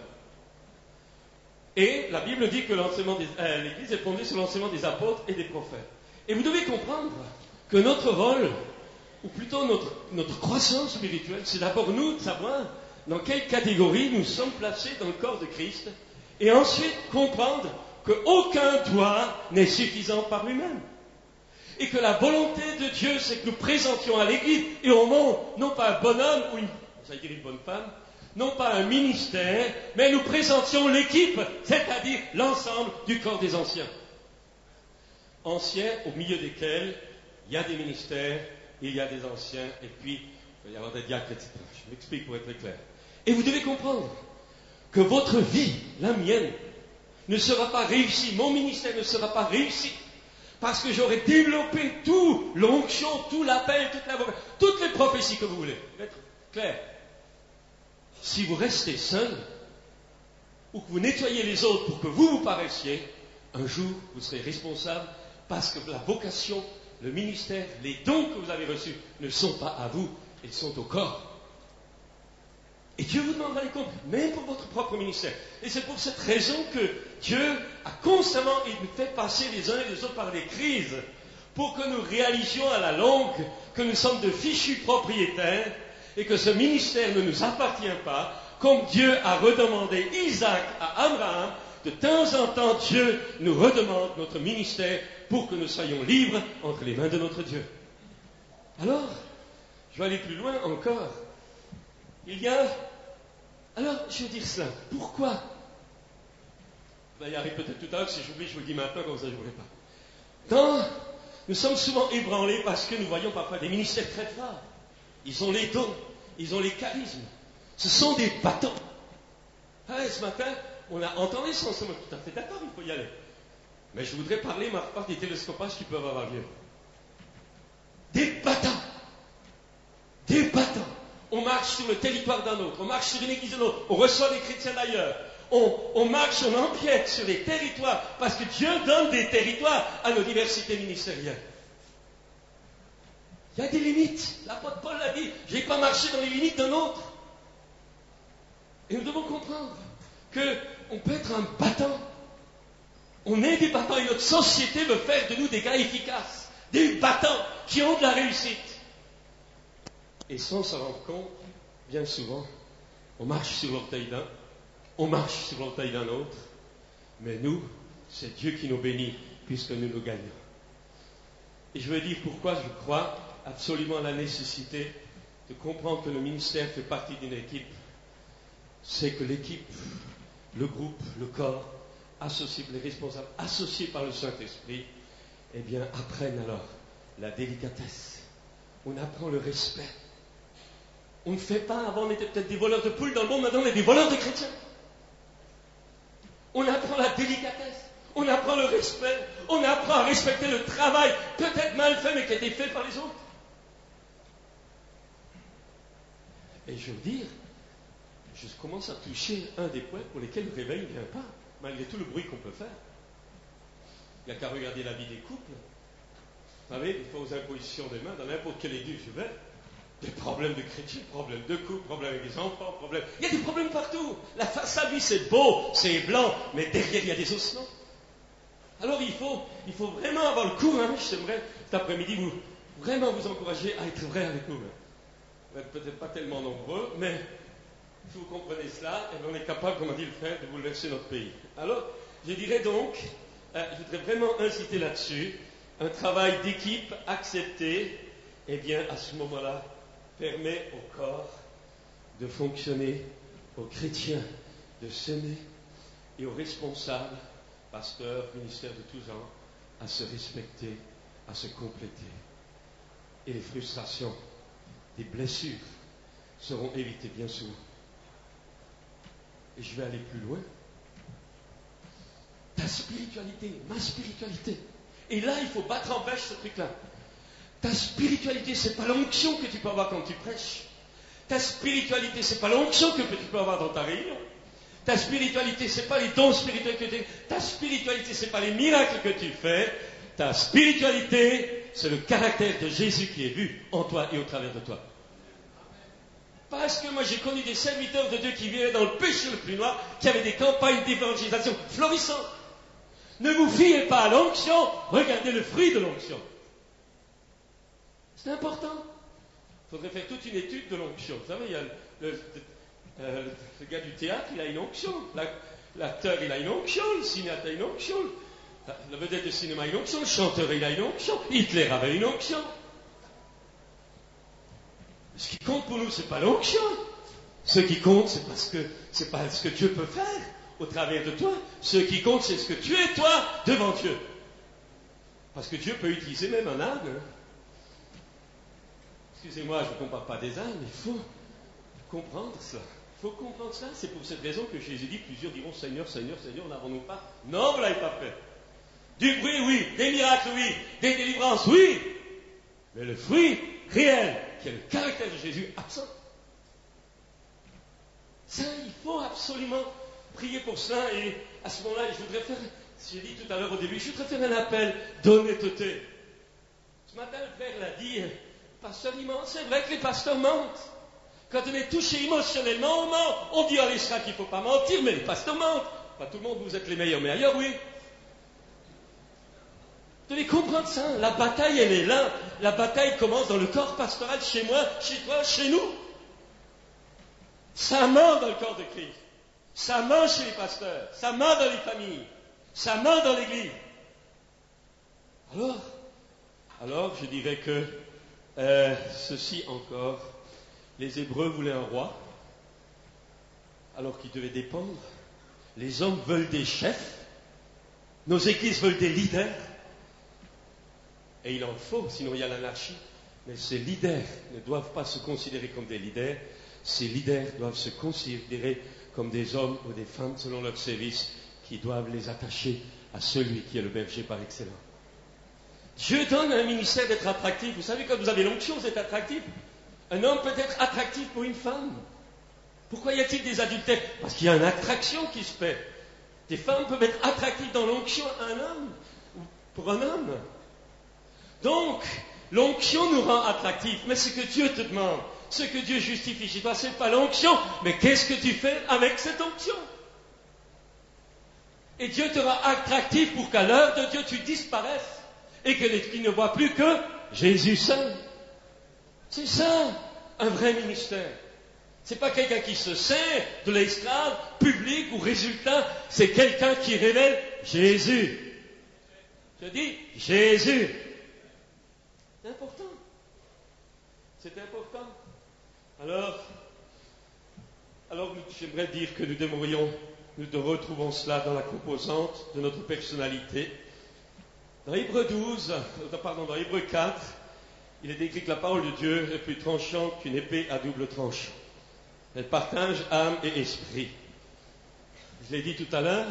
Et la Bible dit que l'Église est fondée sur l'enseignement des apôtres et des prophètes. Et vous devez comprendre que notre rôle, ou plutôt notre croissance spirituelle, c'est d'abord nous de savoir dans quelle catégorie nous sommes placés dans le corps de Christ, et ensuite comprendre qu'aucun doigt n'est suffisant par lui-même. Et que la volonté de Dieu, c'est que nous présentions à l'Église et au monde, non pas un bonhomme ou une bonne femme, non pas un ministère, mais nous présentions l'équipe, c'est-à-dire l'ensemble du corps des anciens. Anciens au milieu desquels il y a des ministères, il y a des anciens, et puis il va y avoir des diacres, etc. Je m'explique pour être très clair. Et vous devez comprendre que votre vie, la mienne, ne sera pas réussie, mon ministère ne sera pas réussi, parce que j'aurai développé tout l'onction, tout l'appel, toutes les prophéties que vous voulez. Être clair. Si vous restez seul, ou que vous nettoyez les autres pour que vous paraissiez, un jour vous serez responsable, parce que la vocation, le ministère, les dons que vous avez reçus ne sont pas à vous, ils sont au corps. Et Dieu vous demandera les comptes, même pour votre propre ministère. Et c'est pour cette raison que Dieu a constamment, il nous fait passer les uns et les autres par des crises, pour que nous réalisions à la longue que nous sommes de fichus propriétaires, et que ce ministère ne nous appartient pas, comme Dieu a redemandé Isaac à Abraham. De temps en temps, Dieu nous redemande notre ministère pour que nous soyons libres entre les mains de notre Dieu. Alors, je vais aller plus loin encore. Alors, je vais dire cela. Pourquoi? Il y arrive peut-être tout à l'heure, si j'oublie, je vous le dis maintenant, comme ça je ne voulais pas. Nous sommes souvent ébranlés parce que nous voyons parfois des ministères très forts. Ils ont les dons, ils ont les charismes. Ce sont des bâtons. Ce matin, on a entendu ça ensemble. Tout à fait d'accord, il faut y aller. Mais je voudrais parler, ma part, des télescopages qui peuvent avoir lieu. Des bâtons. Des bâtons. On marche sur le territoire d'un autre, on marche sur une église d'un autre, on reçoit des chrétiens d'ailleurs. On marche, on empiète sur les territoires, parce que Dieu donne des territoires à nos diversités ministérielles. Il y a des limites. L'apôtre Paul l'a dit, je n'ai pas marché dans les limites d'un autre. Et nous devons comprendre qu'on peut être un battant. On est des battants et notre société veut faire de nous des gars efficaces, des battants qui ont de la réussite. Et sans s'en rendre compte, bien souvent, on marche sur l'orteil d'un, on marche sur l'orteil d'un autre, mais nous, c'est Dieu qui nous bénit puisque nous gagnons. Et je veux dire pourquoi je crois absolument à la nécessité de comprendre que le ministère fait partie d'une équipe. C'est que l'équipe, le groupe, le corps, associés, les responsables, associés par le Saint-Esprit, eh bien, apprennent alors la délicatesse. On apprend le respect. On ne fait pas, avant on était peut-être des voleurs de poules dans le monde, maintenant on est des voleurs de chrétiens. On apprend la délicatesse, on apprend le respect, On apprend à respecter le travail, peut-être mal fait, mais qui a été fait par les autres. Et je veux dire, je commence à toucher un des points pour lesquels le réveil ne vient pas, malgré tout le bruit qu'on peut faire. Il n'y a qu'à regarder la vie des couples. Vous savez, il faut aux impositions des mains, dans n'importe quelle église je vais, des problèmes de chrétiens, problèmes de couple, problèmes avec les enfants, problèmes. Il y a des problèmes partout. La façade, oui, c'est beau, c'est blanc, mais derrière, il y a des ossements. Alors il faut vraiment avoir le courage, j'aimerais cet après-midi vraiment vous encourager à être vrai avec nous-mêmes. Vous n'êtes peut-être pas tellement nombreux, mais si vous comprenez cela, eh bien, on est capable, comme a dit le frère, de bouleverser notre pays. Alors, je dirais donc, je voudrais vraiment inciter là-dessus, un travail d'équipe accepté, eh bien, à ce moment-là, permet au corps de fonctionner, aux chrétiens de s'aimer et aux responsables, pasteurs, ministères de tous genres, à se respecter, à se compléter. Et les frustrations, les blessures seront évitées bien souvent. Et je vais aller plus loin. Ta spiritualité, ma spiritualité. Et là, il faut battre en brèche ce truc-là. Ta spiritualité, c'est pas l'onction que tu peux avoir quand tu prêches. Ta spiritualité, c'est pas l'onction que tu peux avoir dans ta réunion. Ta spiritualité, c'est pas les dons spirituels que tu fais. Ta spiritualité, c'est pas les miracles que tu fais. Ta spiritualité, c'est le caractère de Jésus qui est vu en toi et au travers de toi. Parce que moi, j'ai connu des serviteurs de Dieu qui vivaient dans le péché le plus noir, qui avaient des campagnes d'évangélisation florissantes. Ne vous fiez pas à l'onction, regardez le fruit de l'onction. C'est important. Il faudrait faire toute une étude de l'onction. Vous savez, il y a le gars du théâtre, il a une onction. L'acteur, il a une onction. Le cinéaste a une onction. La vedette de cinéma a une onction. Le chanteur, il a une onction. Hitler avait une onction. Ce qui compte pour nous, ce n'est pas l'onction. Ce qui compte, c'est pas ce que Dieu peut faire au travers de toi. Ce qui compte, c'est ce que tu es, toi, devant Dieu. Parce que Dieu peut utiliser même un âne. Excusez-moi, je ne compare pas des ânes, mais il faut comprendre cela. Il faut comprendre cela. C'est pour cette raison que Jésus dit, plusieurs diront, Seigneur, Seigneur, Seigneur, n'avons-nous pas? Non, vous ne l'avez pas fait. Du bruit, oui. Des miracles, oui. Des délivrances, oui. Mais le fruit réel, qui est le caractère de Jésus, absent. Ça, il faut absolument prier pour cela. Et à ce moment-là, je voudrais faire, j'ai dit tout à l'heure au début, je voudrais faire un appel d'honnêteté. Ce matin, le frère l'a dit, pasteur, il ment. C'est vrai que les pasteurs mentent. Quand on est touché émotionnellement, on ment. On dit à l'Isra qu'il ne faut pas mentir, mais les pasteurs mentent. Pas tout le monde, vous êtes les meilleurs, mais ailleurs, oui. Vous devez comprendre ça. La bataille, elle est là. La bataille commence dans le corps pastoral, chez moi, chez toi, chez nous. Ça ment dans le corps de Christ. Ça ment chez les pasteurs. Ça ment dans les familles. Ça ment dans l'Église. Alors, je dirais que ceci encore, les Hébreux voulaient un roi, alors qu'ils devaient dépendre. Les hommes veulent des chefs. Nos églises veulent des leaders. Et il en faut, sinon il y a l'anarchie. Mais ces leaders ne doivent pas se considérer comme des leaders. Ces leaders doivent se considérer comme des hommes ou des femmes selon leur service qui doivent les attacher à celui qui est le berger par excellence. Dieu donne à un ministère d'être attractif. Vous savez, quand vous avez l'onction, vous êtes attractif. Un homme peut être attractif pour une femme. Pourquoi y a-t-il des adultères? Parce qu'il y a une attraction qui se fait. Des femmes peuvent être attractives dans l'onction à un homme ou pour un homme. Donc, l'onction nous rend attractifs. Mais ce que Dieu te demande, ce que Dieu justifie chez toi, ce n'est pas l'onction, mais qu'est-ce que tu fais avec cette onction? Et Dieu te rend attractif pour qu'à l'heure de Dieu, tu disparaisses et qu'il ne voit plus que Jésus seul. C'est ça, un vrai ministère. C'est pas quelqu'un qui se sert de l'estrade, public ou résultat, c'est quelqu'un qui révèle Jésus. Je dis Jésus. C'est important. C'est important. Alors j'aimerais dire que nous retrouvons cela dans la composante de notre personnalité. Dans Hébreux 4, il est écrit que la parole de Dieu est plus tranchante qu'une épée à double tranchant. Elle partage âme et esprit. Je l'ai dit tout à l'heure,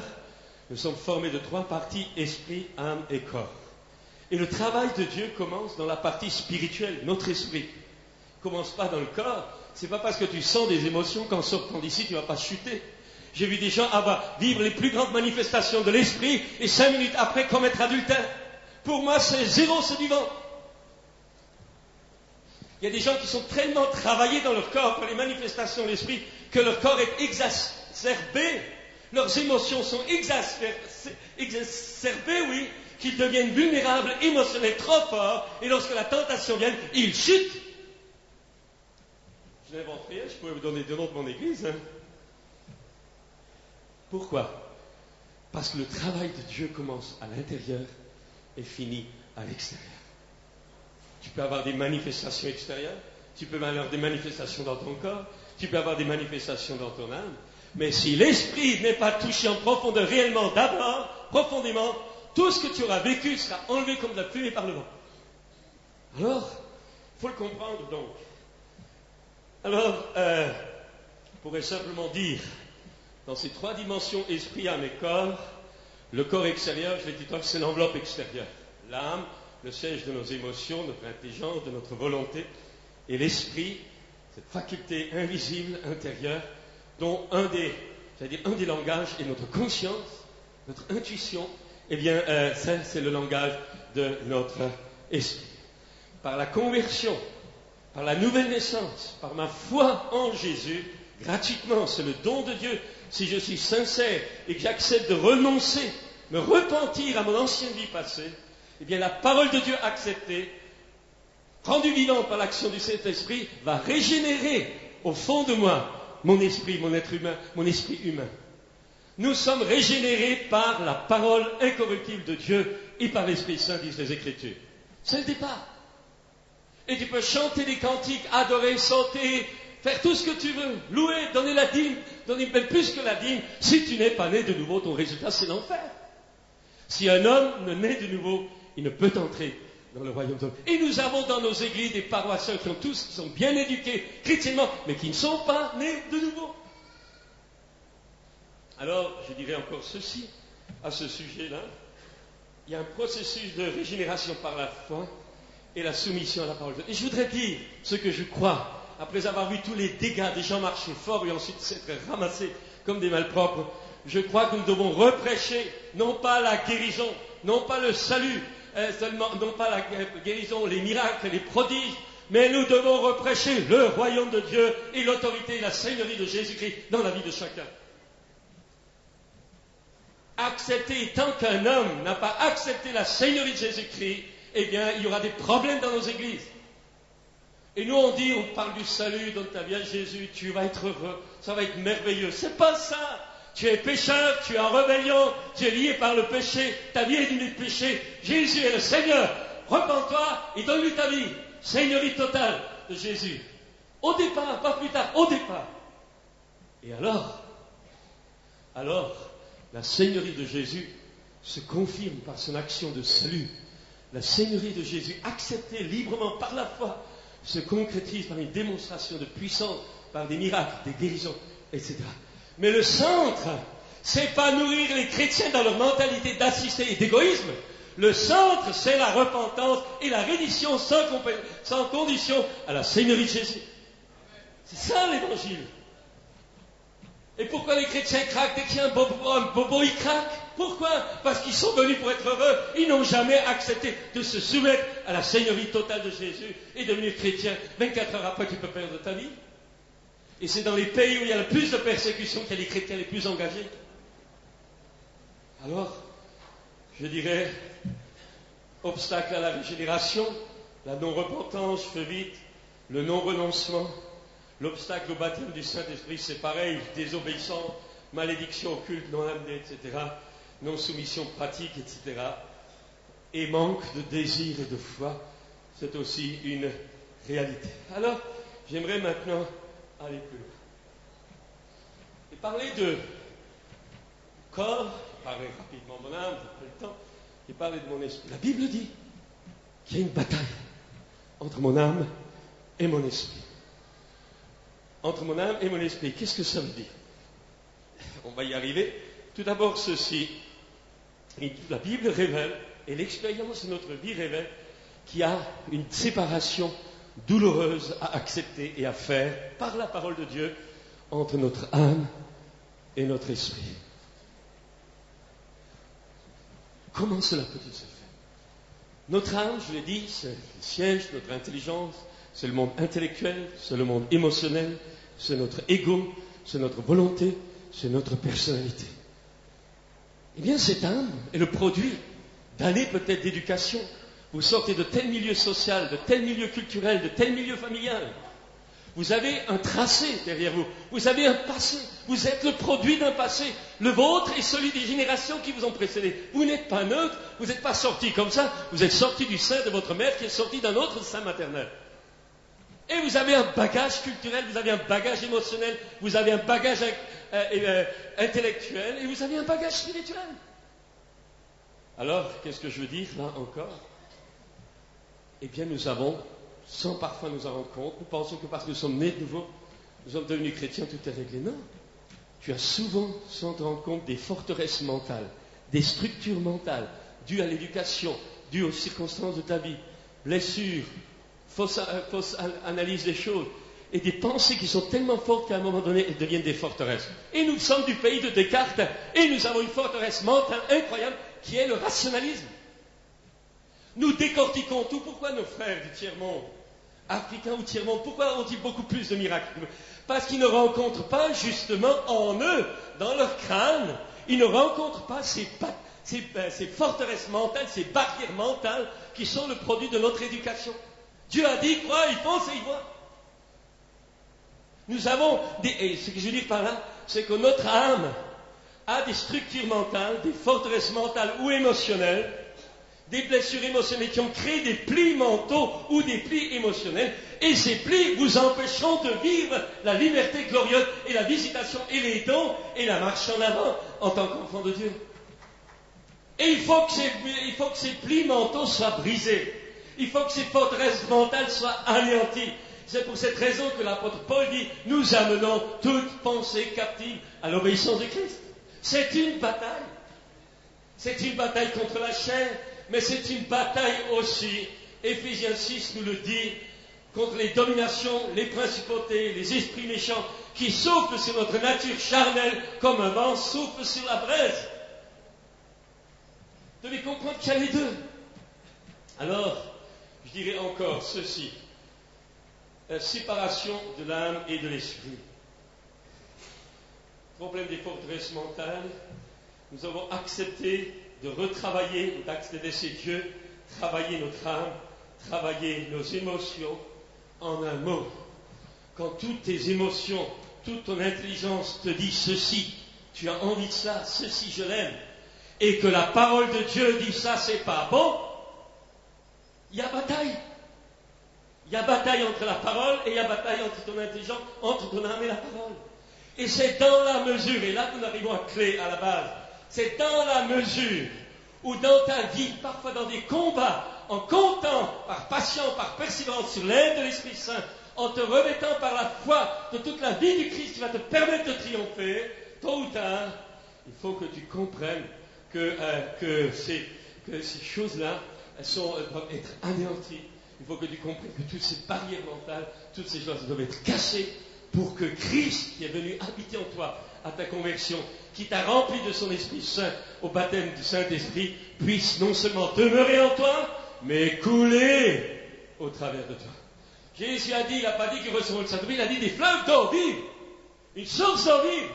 Nous sommes formés de 3 parties, esprit, âme et corps. Et le travail de Dieu commence dans la partie spirituelle, notre esprit. Il ne commence pas dans le corps. Ce n'est pas parce que tu sens des émotions qu'en sortant d'ici, tu ne vas pas chuter. J'ai vu des gens vivre les plus grandes manifestations de l'esprit et 5 minutes après commettre adultère. Pour moi, c'est zéro, c'est du vent. Il y a des gens qui sont tellement travaillés dans leur corps par les manifestations de l'esprit que leur corps est exacerbé. Leurs émotions sont exacerbées, oui, qu'ils deviennent vulnérables, émotionnels trop forts, et lorsque la tentation vient, ils chutent. Je n'invente rien, je pourrais vous donner deux noms de mon église. Pourquoi? Parce que le travail de Dieu commence à l'intérieur et finit à l'extérieur. Tu peux avoir des manifestations extérieures, tu peux avoir des manifestations dans ton corps, tu peux avoir des manifestations dans ton âme, mais si l'esprit n'est pas touché en profondeur réellement d'abord, profondément, tout ce que tu auras vécu sera enlevé comme de la fumée par le vent. Alors, il faut le comprendre donc. Alors, on pourrait simplement dire, dans ces 3 dimensions, esprit, âme et corps, le corps extérieur, je l'ai dit, c'est l'enveloppe extérieure. L'âme, le siège de nos émotions, notre intelligence, de notre volonté, et l'esprit, cette faculté invisible intérieure, dont un des langages est notre conscience, notre intuition, eh bien, ça, c'est le langage de notre esprit. Par la conversion, par la nouvelle naissance, par ma foi en Jésus, gratuitement, c'est le don de Dieu, si je suis sincère et que j'accepte de renoncer, me repentir à mon ancienne vie passée, eh bien la parole de Dieu acceptée, rendue vivante par l'action du Saint-Esprit, va régénérer au fond de moi mon esprit, mon être humain, mon esprit humain. Nous sommes régénérés par la parole incorruptible de Dieu et par l'Esprit Saint, disent les Écritures. C'est le départ. Et tu peux chanter des cantiques, adorer, sauter, faire tout ce que tu veux, louer, donner la dîme, donner même plus que la dîme. Si tu n'es pas né de nouveau, ton résultat, c'est l'enfer. Si un homme ne naît de nouveau, il ne peut entrer dans le royaume de Dieu. Et nous avons dans nos églises des paroissiens qui sont bien éduqués chrétiennement, mais qui ne sont pas nés de nouveau. Alors, je dirais encore ceci à ce sujet-là. Il y a un processus de régénération par la foi et la soumission à la parole de Dieu. Et je voudrais dire ce que je crois, après avoir vu tous les dégâts des gens marcher fort et ensuite s'être ramassés comme des malpropres. Je crois que nous devons reprêcher, non pas la guérison, non pas le salut, non pas la guérison, les miracles, les prodiges, mais nous devons reprêcher le royaume de Dieu et l'autorité et la seigneurie de Jésus-Christ dans la vie de chacun. Accepter, tant qu'un homme n'a pas accepté la seigneurie de Jésus-Christ, eh bien, il y aura des problèmes dans nos églises. Et nous, on parle du salut, donne ta vie à Jésus, tu vas être heureux, ça va être merveilleux. C'est pas ça. Tu es pécheur, tu es en rébellion, tu es lié par le péché, ta vie est liée de péché. Jésus est le Seigneur. Repens-toi et donne-lui ta vie. Seigneurie totale de Jésus. Au départ, pas plus tard, au départ. Et alors, la seigneurie de Jésus se confirme par son action de salut. La seigneurie de Jésus, acceptée librement par la foi, se concrétise par une démonstration de puissance, par des miracles, des guérisons, etc. Mais le centre, c'est pas nourrir les chrétiens dans leur mentalité d'assister et d'égoïsme. Le centre, c'est la repentance et la reddition sans condition à la seigneurie de Jésus. C'est ça l'évangile. Et pourquoi les chrétiens craquent dès qu'il y a un bobo, ils craquent? Pourquoi? Parce qu'ils sont venus pour être heureux. Ils n'ont jamais accepté de se soumettre à la seigneurie totale de Jésus et devenir chrétien. 24 heures après, tu peux perdre ta vie. Et c'est dans les pays où il y a le plus de persécutions qu'il y a les chrétiens les plus engagés. Alors, je dirais, obstacle à la régénération, la non-repentance, je fais vite, le non-renoncement, l'obstacle au baptême du Saint-Esprit, c'est pareil, désobéissance, malédiction occulte, non-amenée, etc., non-soumission pratique, etc., et manque de désir et de foi, c'est aussi une réalité. Alors, j'aimerais maintenant aller plus loin. Et parler de corps, parler rapidement de mon âme, j'ai pas le temps, et parler de mon esprit. La Bible dit qu'il y a une bataille entre mon âme et mon esprit. Entre mon âme et mon esprit, qu'est-ce que ça veut dire? On va y arriver. Tout d'abord, ceci, Et la Bible révèle, et l'expérience de notre vie révèle, qu'il y a une séparation douloureuse à accepter et à faire par la parole de Dieu entre notre âme et notre esprit. Comment cela peut-il se faire? Notre âme, je l'ai dit, c'est le siège de notre intelligence, c'est le monde intellectuel, c'est le monde émotionnel, c'est notre ego, c'est notre volonté, c'est notre personnalité. Eh bien, cette âme est le produit d'années peut-être d'éducation. Vous sortez de tel milieu social, de tel milieu culturel, de tel milieu familial. Vous avez un tracé derrière vous. Vous avez un passé. Vous êtes le produit d'un passé. Le vôtre et celui des générations qui vous ont précédé. Vous n'êtes pas neutre. Vous n'êtes pas sorti comme ça. Vous êtes sorti du sein de votre mère qui est sorti d'un autre sein maternel. Et vous avez un bagage culturel, vous avez un bagage émotionnel, vous avez un bagage intellectuel et vous avez un bagage spirituel. Alors, qu'est-ce que je veux dire là encore? Eh bien, nous avons, sans parfois nous en rendre compte, nous pensons que parce que nous sommes nés de nouveau, nous sommes devenus chrétiens, tout est réglé. Non. Tu as souvent, sans te rendre compte, des forteresses mentales, des structures mentales, dues à l'éducation, dues aux circonstances de ta vie, blessures, fausse analyse des choses, et des pensées qui sont tellement fortes qu'à un moment donné, elles deviennent des forteresses. Et nous sommes du pays de Descartes, et nous avons une forteresse mentale incroyable, qui est le rationalisme. Nous décortiquons tout. Pourquoi nos frères du tiers-monde, africains ou tiers-monde, pourquoi ont-ils beaucoup plus de miracles? Parce qu'ils ne rencontrent pas justement en eux, dans leur crâne, ils ne rencontrent pas ces forteresses mentales, ces barrières mentales qui sont le produit de notre éducation. Dieu a dit, crois, ils pensent et ils voient. Nous avons et ce que je veux dire par là, c'est que notre âme a des structures mentales, des forteresses mentales ou émotionnelles, des blessures émotionnelles qui ont créé des plis mentaux ou des plis émotionnels, et ces plis vous empêcheront de vivre la liberté glorieuse et la visitation et les dons et la marche en avant en tant qu'enfant de Dieu. Et il faut que ces plis mentaux soient brisés. Il faut que ces forteresses mentales soient anéanties. C'est pour cette raison que l'apôtre Paul dit, nous amenons toute pensée captive à l'obéissance de Christ. C'est une bataille. C'est une bataille contre la chair, mais c'est une bataille aussi, Éphésiens 6 nous le dit, contre les dominations, les principautés, les esprits méchants qui soufflent sur notre nature charnelle comme un vent souffle sur la braise. Vous devez comprendre qu'il y a les deux. Alors, je dirais encore ceci. La séparation de l'âme et de l'esprit. Problème des forteresses mentales. Nous avons accepté de retravailler, de laisser Dieu travailler notre âme, travailler nos émotions. En un mot, quand toutes tes émotions, toute ton intelligence te dit ceci, tu as envie de ça, ceci je l'aime, et que la parole de Dieu dit ça, c'est pas bon, il y a bataille. Il y a bataille entre la parole et il y a bataille entre ton intelligence, entre ton âme et la parole. Et c'est dans la mesure, et là nous arrivons à clé à la base, c'est dans la mesure où dans ta vie, parfois dans des combats, en comptant par patience, par persévérance sur l'aide de l'Esprit Saint, en te revêtant par la foi de toute la vie du Christ qui va te permettre de triompher, tôt ou tard, il faut que tu comprennes que ces choses-là, elles doivent être anéanties. Il faut que tu comprennes que toutes ces barrières mentales, toutes ces choses doivent être cassées pour que Christ, qui est venu habiter en toi à ta conversion, qui t'a rempli de son Esprit Saint au baptême du Saint-Esprit, puisse non seulement demeurer en toi, mais couler au travers de toi. Jésus a dit, il n'a pas dit qu'il recevait le Saint-Esprit, il a dit des fleuves d'eau vive, une source d'eau vive.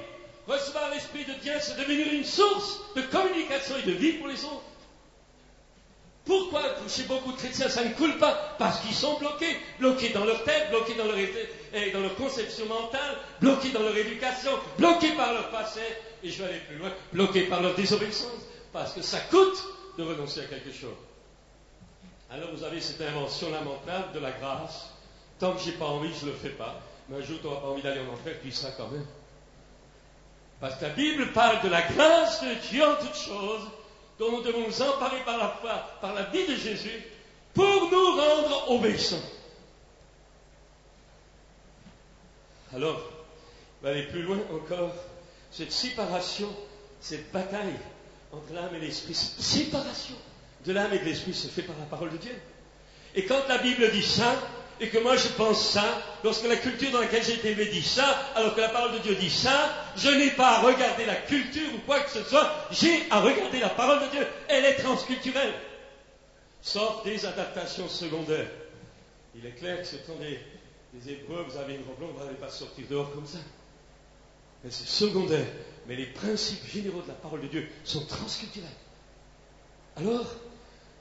Recevoir l'Esprit de Dieu, c'est devenir une source de communication et de vie pour les autres. Pourquoi chez beaucoup de chrétiens ça ne coule pas? Parce qu'ils sont bloqués dans leur tête, bloqués dans leur conception mentale, bloqués dans leur éducation, bloqués par leur passé, et je vais aller plus loin, bloqués par leur désobéissance, parce que ça coûte de renoncer à quelque chose. Alors vous avez cette invention lamentable de la grâce. Tant que j'ai pas envie, je ne le fais pas. Mais un jour, tu n'auras pas envie d'aller en enfer, tu y seras quand même. Parce que la Bible parle de la grâce de Dieu en toutes choses, dont nous devons nous emparer par la foi, par la vie de Jésus, pour nous rendre obéissants. Alors, on va aller plus loin encore. Cette séparation, cette bataille entre l'âme et l'esprit. Cette séparation de l'âme et de l'esprit se fait par la parole de Dieu. Et quand la Bible dit ça, et que moi je pense ça, lorsque la culture dans laquelle j'ai été élevé dit ça, alors que la parole de Dieu dit ça, je n'ai pas à regarder la culture ou quoi que ce soit, j'ai à regarder la parole de Dieu. Elle est transculturelle. Sauf des adaptations secondaires. Il est clair que ce sont des Hébreux, vous avez une robe longue, vous n'allez pas sortir dehors comme ça. Mais c'est secondaire. Mais les principes généraux de la parole de Dieu sont transculturels. Alors,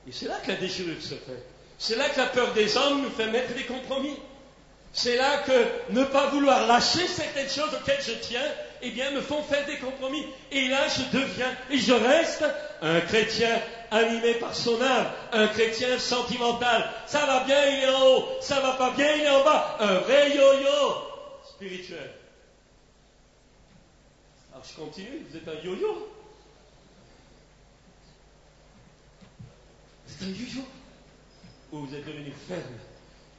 et c'est là que la déchirure se fait. C'est là que la peur des hommes nous fait mettre des compromis. C'est là que ne pas vouloir lâcher certaines choses auxquelles je tiens, eh bien, me font faire des compromis. Et là, je deviens, et je reste un chrétien animé par son âme, un chrétien sentimental. Ça va bien, il est en haut. Ça va pas bien, il est en bas. Un vrai yo-yo spirituel. Alors, je continue. Vous êtes un yo-yo. Vous êtes un yo-yo. Ou vous êtes devenu ferme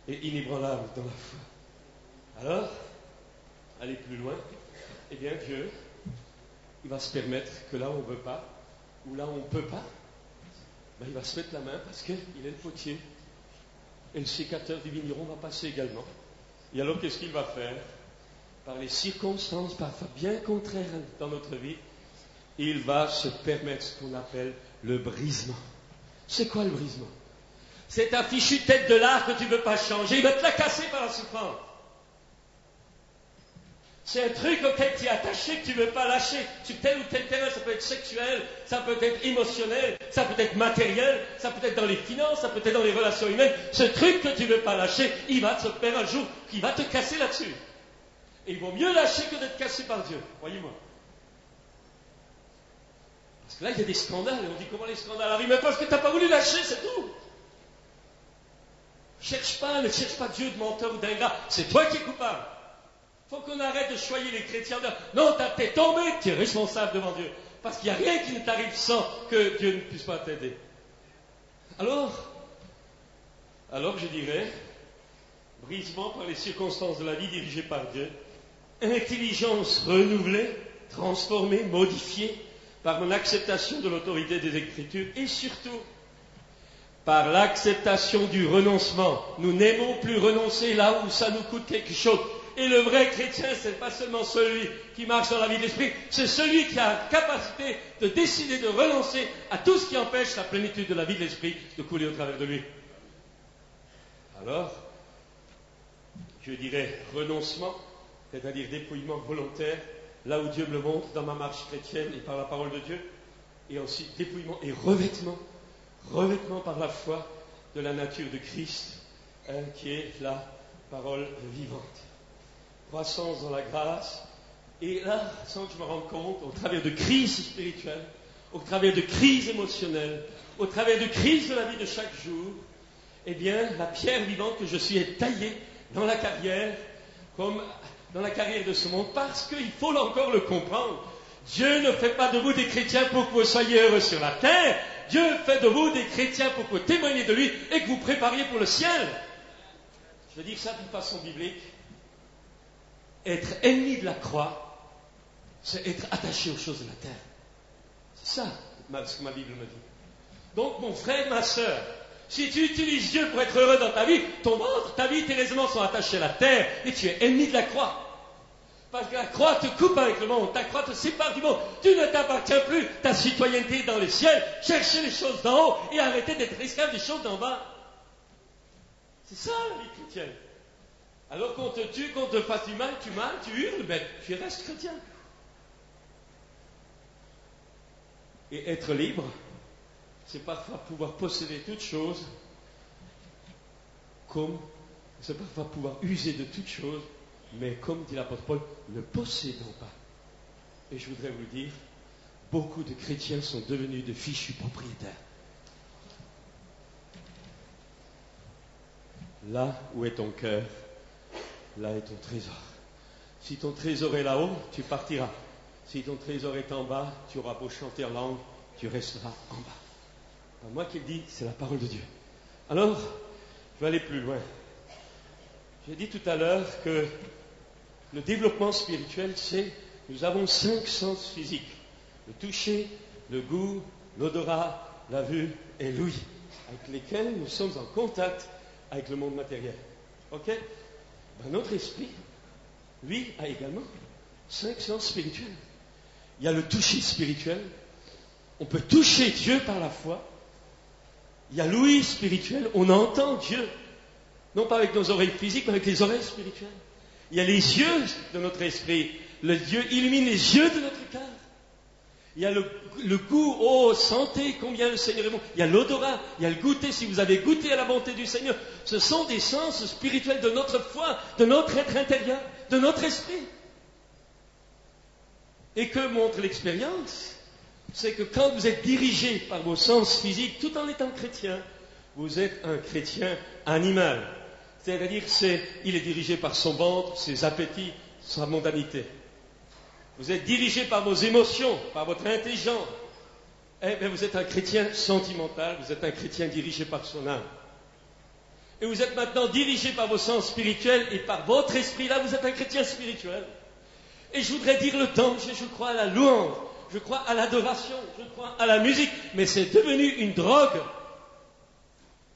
et inébranlable dans la foi. Alors, aller plus loin, eh bien Dieu, il va se permettre que là où on ne veut pas, ou là où on ne peut pas, ben, il va se mettre la main parce qu'il est le potier. Et le sécateur du vigneron va passer également. Et alors qu'est-ce qu'il va faire? Par les circonstances parfois bien contraires dans notre vie, il va se permettre ce qu'on appelle le brisement. C'est quoi le brisement? C'est ta fichue tête de l'art que tu ne veux pas changer. Il va te la casser par la souffrance. C'est un truc auquel tu es attaché que tu ne veux pas lâcher. Sur tel ou tel terrain, ça peut être sexuel, ça peut être émotionnel, ça peut être matériel, ça peut être dans les finances, ça peut être dans les relations humaines. Ce truc que tu ne veux pas lâcher, il va te faire un jour, il va te casser là-dessus. Et il vaut mieux lâcher que d'être cassé par Dieu. Voyez-moi. Parce que là, il y a des scandales. Et on dit comment les scandales arrivent? Mais parce que tu n'as pas voulu lâcher, c'est tout. Ne cherche pas Dieu de menteur ou d'ingrat, c'est toi qui es coupable. Il faut qu'on arrête de choyer les chrétiens. Non, t'es tombé, tu es responsable devant Dieu. Parce qu'il n'y a rien qui ne t'arrive sans que Dieu ne puisse pas t'aider. Alors je dirais, brisement par les circonstances de la vie dirigées par Dieu, intelligence renouvelée, transformée, modifiée par mon acceptation de l'autorité des Écritures et surtout, par l'acceptation du renoncement. Nous n'aimons plus renoncer là où ça nous coûte quelque chose. Et le vrai chrétien, ce n'est pas seulement celui qui marche dans la vie de l'esprit, c'est celui qui a la capacité de décider de renoncer à tout ce qui empêche la plénitude de la vie de l'esprit de couler au travers de lui. Alors, je dirais renoncement, c'est-à-dire dépouillement volontaire, là où Dieu me le montre dans ma marche chrétienne et par la parole de Dieu, et aussi dépouillement et revêtement par la foi de la nature de Christ, qui est la parole vivante. Croissance dans la grâce, et là, sans que je me rende compte, au travers de crises spirituelles, au travers de crises émotionnelles, au travers de crises de la vie de chaque jour, eh bien, la pierre vivante que je suis est taillée dans la carrière, comme dans la carrière de ce monde, parce qu'il faut encore le comprendre. Dieu ne fait pas de vous des chrétiens pour que vous soyez heureux sur la terre. Dieu fait de vous des chrétiens pour que vous témoigniez de lui et que vous prépariez pour le ciel. Je veux dire ça d'une façon biblique. Être ennemi de la croix, c'est être attaché aux choses de la terre. C'est ça ce que ma Bible me dit. Donc, mon frère, ma sœur, si tu utilises Dieu pour être heureux dans ta vie, ton ventre, ta vie, tes raisonnements sont attachés à la terre et tu es ennemi de la croix. Parce que la croix te coupe avec le monde, ta croix te sépare du monde. Tu ne t'appartiens plus, ta citoyenneté est dans les ciels. Cherchez les choses d'en haut et arrêtez d'être esclave des choses d'en bas. C'est ça la vie chrétienne. Alors qu'on te tue, qu'on te fasse du mal, tu hurles, mais tu restes chrétien. Et être libre, c'est parfois pouvoir posséder toutes choses, comme c'est parfois pouvoir user de toutes choses, mais comme dit l'apôtre Paul, ne possédons pas. Et je voudrais vous dire, beaucoup de chrétiens sont devenus de fichus propriétaires. Là où est ton cœur, là est ton trésor. Si ton trésor est là-haut, tu partiras. Si ton trésor est en bas, tu auras beau chanter en langue, tu resteras en bas. Pas moi qui le dis, c'est la parole de Dieu. Alors, je vais aller plus loin. J'ai dit tout à l'heure que le développement spirituel, c'est, nous avons 5 sens physiques. Le toucher, le goût, l'odorat, la vue et l'ouïe, avec lesquels nous sommes en contact avec le monde matériel. Ok? Ben, notre esprit, lui, a également 5 sens spirituels. Il y a le toucher spirituel. On peut toucher Dieu par la foi. Il y a l'ouïe spirituelle. On entend Dieu. Non pas avec nos oreilles physiques, mais avec les oreilles spirituelles. Il y a les yeux de notre esprit. Le Dieu illumine les yeux de notre cœur. Il y a le goût, oh, sentez combien le Seigneur est bon. Il y a l'odorat, il y a le goûter, si vous avez goûté à la bonté du Seigneur. Ce sont des sens spirituels de notre foi, de notre être intérieur, de notre esprit. Et que montre l'expérience? C'est que quand vous êtes dirigé par vos sens physiques, tout en étant chrétien, vous êtes un chrétien animal. C'est-à-dire il est dirigé par son ventre, ses appétits, sa mondanité. Vous êtes dirigé par vos émotions, par votre intelligence. Eh bien, vous êtes un chrétien sentimental, vous êtes un chrétien dirigé par son âme. Et vous êtes maintenant dirigé par vos sens spirituels et par votre esprit. Là, vous êtes un chrétien spirituel. Et je voudrais dire le danger, je crois à la louange, je crois à l'adoration, je crois à la musique, mais c'est devenu une drogue.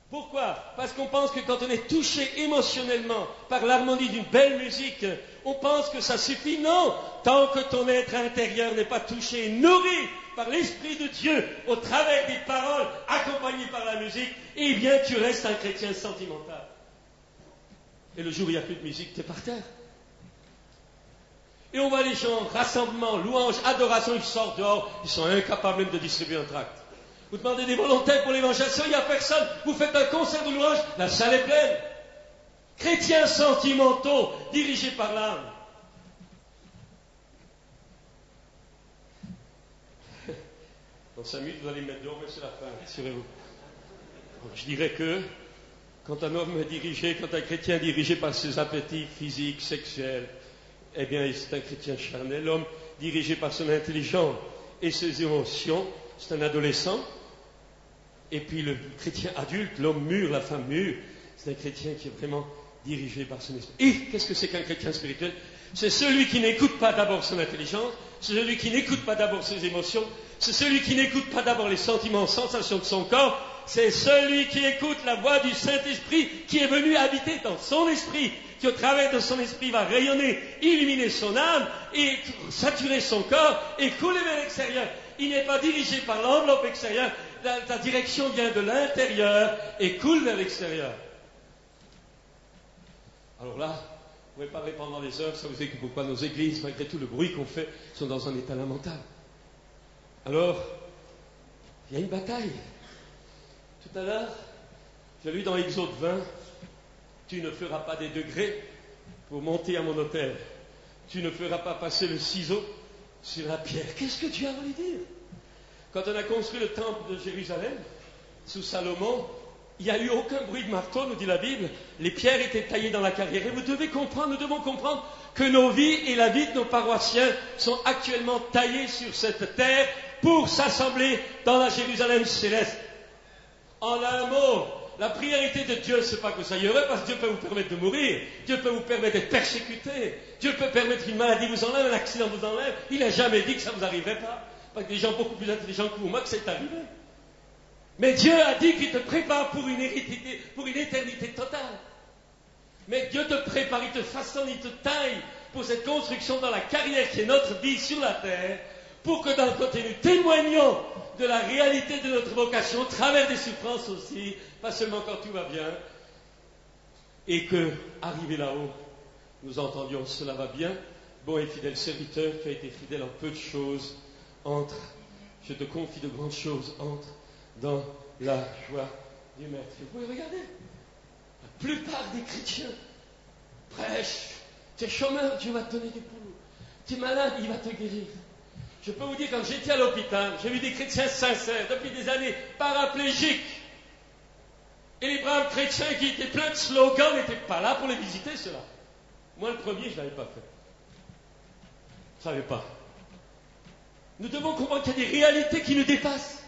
Pourquoi? Parce qu'on pense que quand on est touché émotionnellement par l'harmonie d'une belle musique, on pense que ça suffit. Non! Tant que ton être intérieur n'est pas touché et nourri par l'Esprit de Dieu au travers des paroles accompagnées par la musique, eh bien tu restes un chrétien sentimental. Et le jour où il n'y a plus de musique, tu es par terre. Et on voit les gens, rassemblement, louange, adoration, ils sortent dehors, ils sont incapables même de distribuer un tract. Vous demandez des volontaires pour l'évangélisation, il n'y a personne. Vous faites un concert de louange, la salle est pleine. Chrétiens sentimentaux, dirigés par l'âme. Dans 5 minutes, vous allez me mettre dehors, mais c'est la fin, assurez-vous. Je dirais que quand un homme est dirigé, quand un chrétien est dirigé par ses appétits physiques, sexuels, eh bien, c'est un chrétien charnel. L'homme dirigé par son intelligence et ses émotions, c'est un adolescent. Et puis le chrétien adulte, l'homme mûr, la femme mûre, c'est un chrétien qui est vraiment dirigé par son esprit. Et qu'est-ce que c'est qu'un chrétien spirituel? C'est celui qui n'écoute pas d'abord son intelligence, c'est celui qui n'écoute pas d'abord ses émotions, c'est celui qui n'écoute pas d'abord les sentiments, sensations de son corps, c'est celui qui écoute la voix du Saint-Esprit qui est venu habiter dans son esprit, qui au travers de son esprit va rayonner, illuminer son âme et saturer son corps et couler vers l'extérieur. Il n'est pas dirigé par l'enveloppe extérieure, la direction vient de l'intérieur et coule vers l'extérieur. Alors là, vous ne pouvez pas parler pendant les heures, ça vous explique pourquoi nos églises, malgré tout le bruit qu'on fait, sont dans un état lamentable. Alors, il y a une bataille. Tout à l'heure, j'ai lu dans Exode 20, tu ne feras pas des degrés pour monter à mon autel. Tu ne feras pas passer le ciseau sur la pierre. Qu'est-ce que Dieu a voulu dire? Quand on a construit le temple de Jérusalem, sous Salomon, il n'y a eu aucun bruit de marteau, nous dit la Bible. Les pierres étaient taillées dans la carrière. Et vous devez comprendre, nous devons comprendre que nos vies et la vie de nos paroissiens sont actuellement taillées sur cette terre pour s'assembler dans la Jérusalem céleste. En un mot, la priorité de Dieu, ce n'est pas que ça y heureux, parce que Dieu peut vous permettre de mourir, Dieu peut vous permettre d'être persécuté, Dieu peut permettre qu'une maladie vous enlève, un accident vous enlève. Il n'a jamais dit que ça ne vous arriverait pas. Parce que des gens beaucoup plus intelligents que vous, moi, que c'est arrivé. Mais Dieu a dit qu'il te prépare pour une éternité totale. Mais Dieu te prépare, il te façonne, il te taille pour cette construction dans la carrière qui est notre vie sur la terre, pour que d'un côté nous témoignions de la réalité de notre vocation, au travers des souffrances aussi, pas seulement quand tout va bien, et que, arrivé là-haut, nous entendions cela va bien, bon et fidèle serviteur, tu as été fidèle en peu de choses, entre, je te confie de grandes choses, entre dans la joie du Maître. Vous pouvez regarder, la plupart des chrétiens prêchent, tu es chômeur, Dieu va te donner des boulots, tu es malade, il va te guérir. Je peux vous dire, quand j'étais à l'hôpital, j'ai vu des chrétiens sincères, depuis des années, paraplégiques. Et les braves chrétiens qui étaient pleins de slogans n'étaient pas là pour les visiter, ceux-là. Moi, le premier, je ne l'avais pas fait. Je ne savais pas. Nous devons comprendre qu'il y a des réalités qui nous dépassent.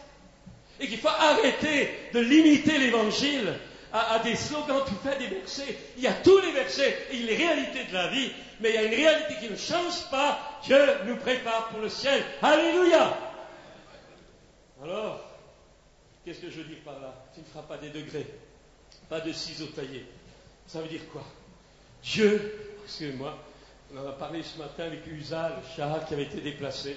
Et qu'il faut arrêter de limiter l'évangile à des slogans tout faits, des versets. Il y a tous les versets et les réalités de la vie, mais il y a une réalité qui ne change pas. Dieu nous prépare pour le ciel. Alléluia! Alors, qu'est-ce que je veux dire par là? Tu ne feras pas des degrés, pas de ciseaux taillés. Ça veut dire quoi? Dieu, excusez-moi, on en a parlé ce matin avec Usa, le char qui avait été déplacé.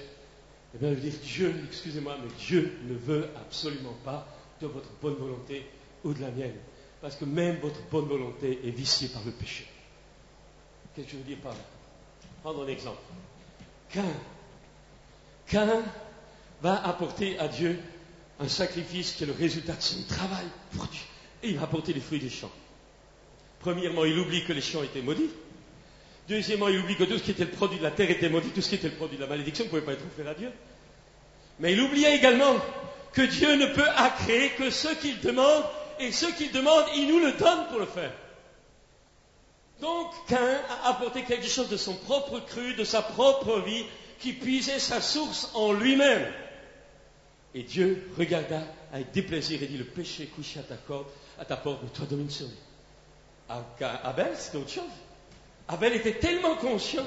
Eh bien, je veux dire, Dieu, excusez-moi, mais Dieu ne veut absolument pas de votre bonne volonté ou de la mienne. Parce que même votre bonne volonté est viciée par le péché. Qu'est-ce que je veux dire par là? Prendre un exemple. Caïn va apporter à Dieu un sacrifice qui est le résultat de son travail pour Dieu. Et il va apporter les fruits des champs. Premièrement, il oublie que les champs étaient maudits. Deuxièmement, il oublie que tout ce qui était le produit de la terre était maudit, tout ce qui était le produit de la malédiction ne pouvait pas être offert à Dieu. Mais il oubliait également que Dieu ne peut accréer que ce qu'il demande, et ce qu'il demande, il nous le donne pour le faire. Donc, Caïn a apporté quelque chose de son propre cru, de sa propre vie, qui puisait sa source en lui-même. Et Dieu regarda avec déplaisir et dit, le péché est couché à ta porte, mais toi domine sur lui. Abel, c'était autre chose. Abel était tellement conscient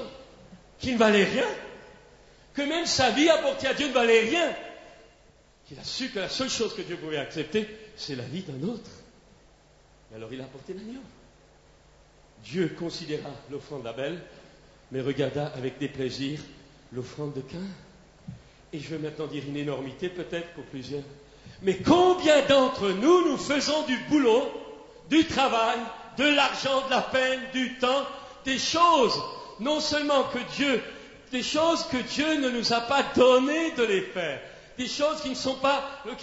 qu'il ne valait rien, que même sa vie apportée à Dieu ne valait rien, qu'il a su que la seule chose que Dieu pouvait accepter, c'est la vie d'un autre. Et alors il a apporté l'agneau. Dieu considéra l'offrande d'Abel, mais regarda avec déplaisir l'offrande de Caïn. Et je vais maintenant dire une énormité peut-être pour plusieurs. Mais combien d'entre nous, nous faisons du boulot, du travail, de l'argent, de la peine, du temps, des choses, non seulement que Dieu, des choses que Dieu ne nous a pas donné de les faire, des choses qui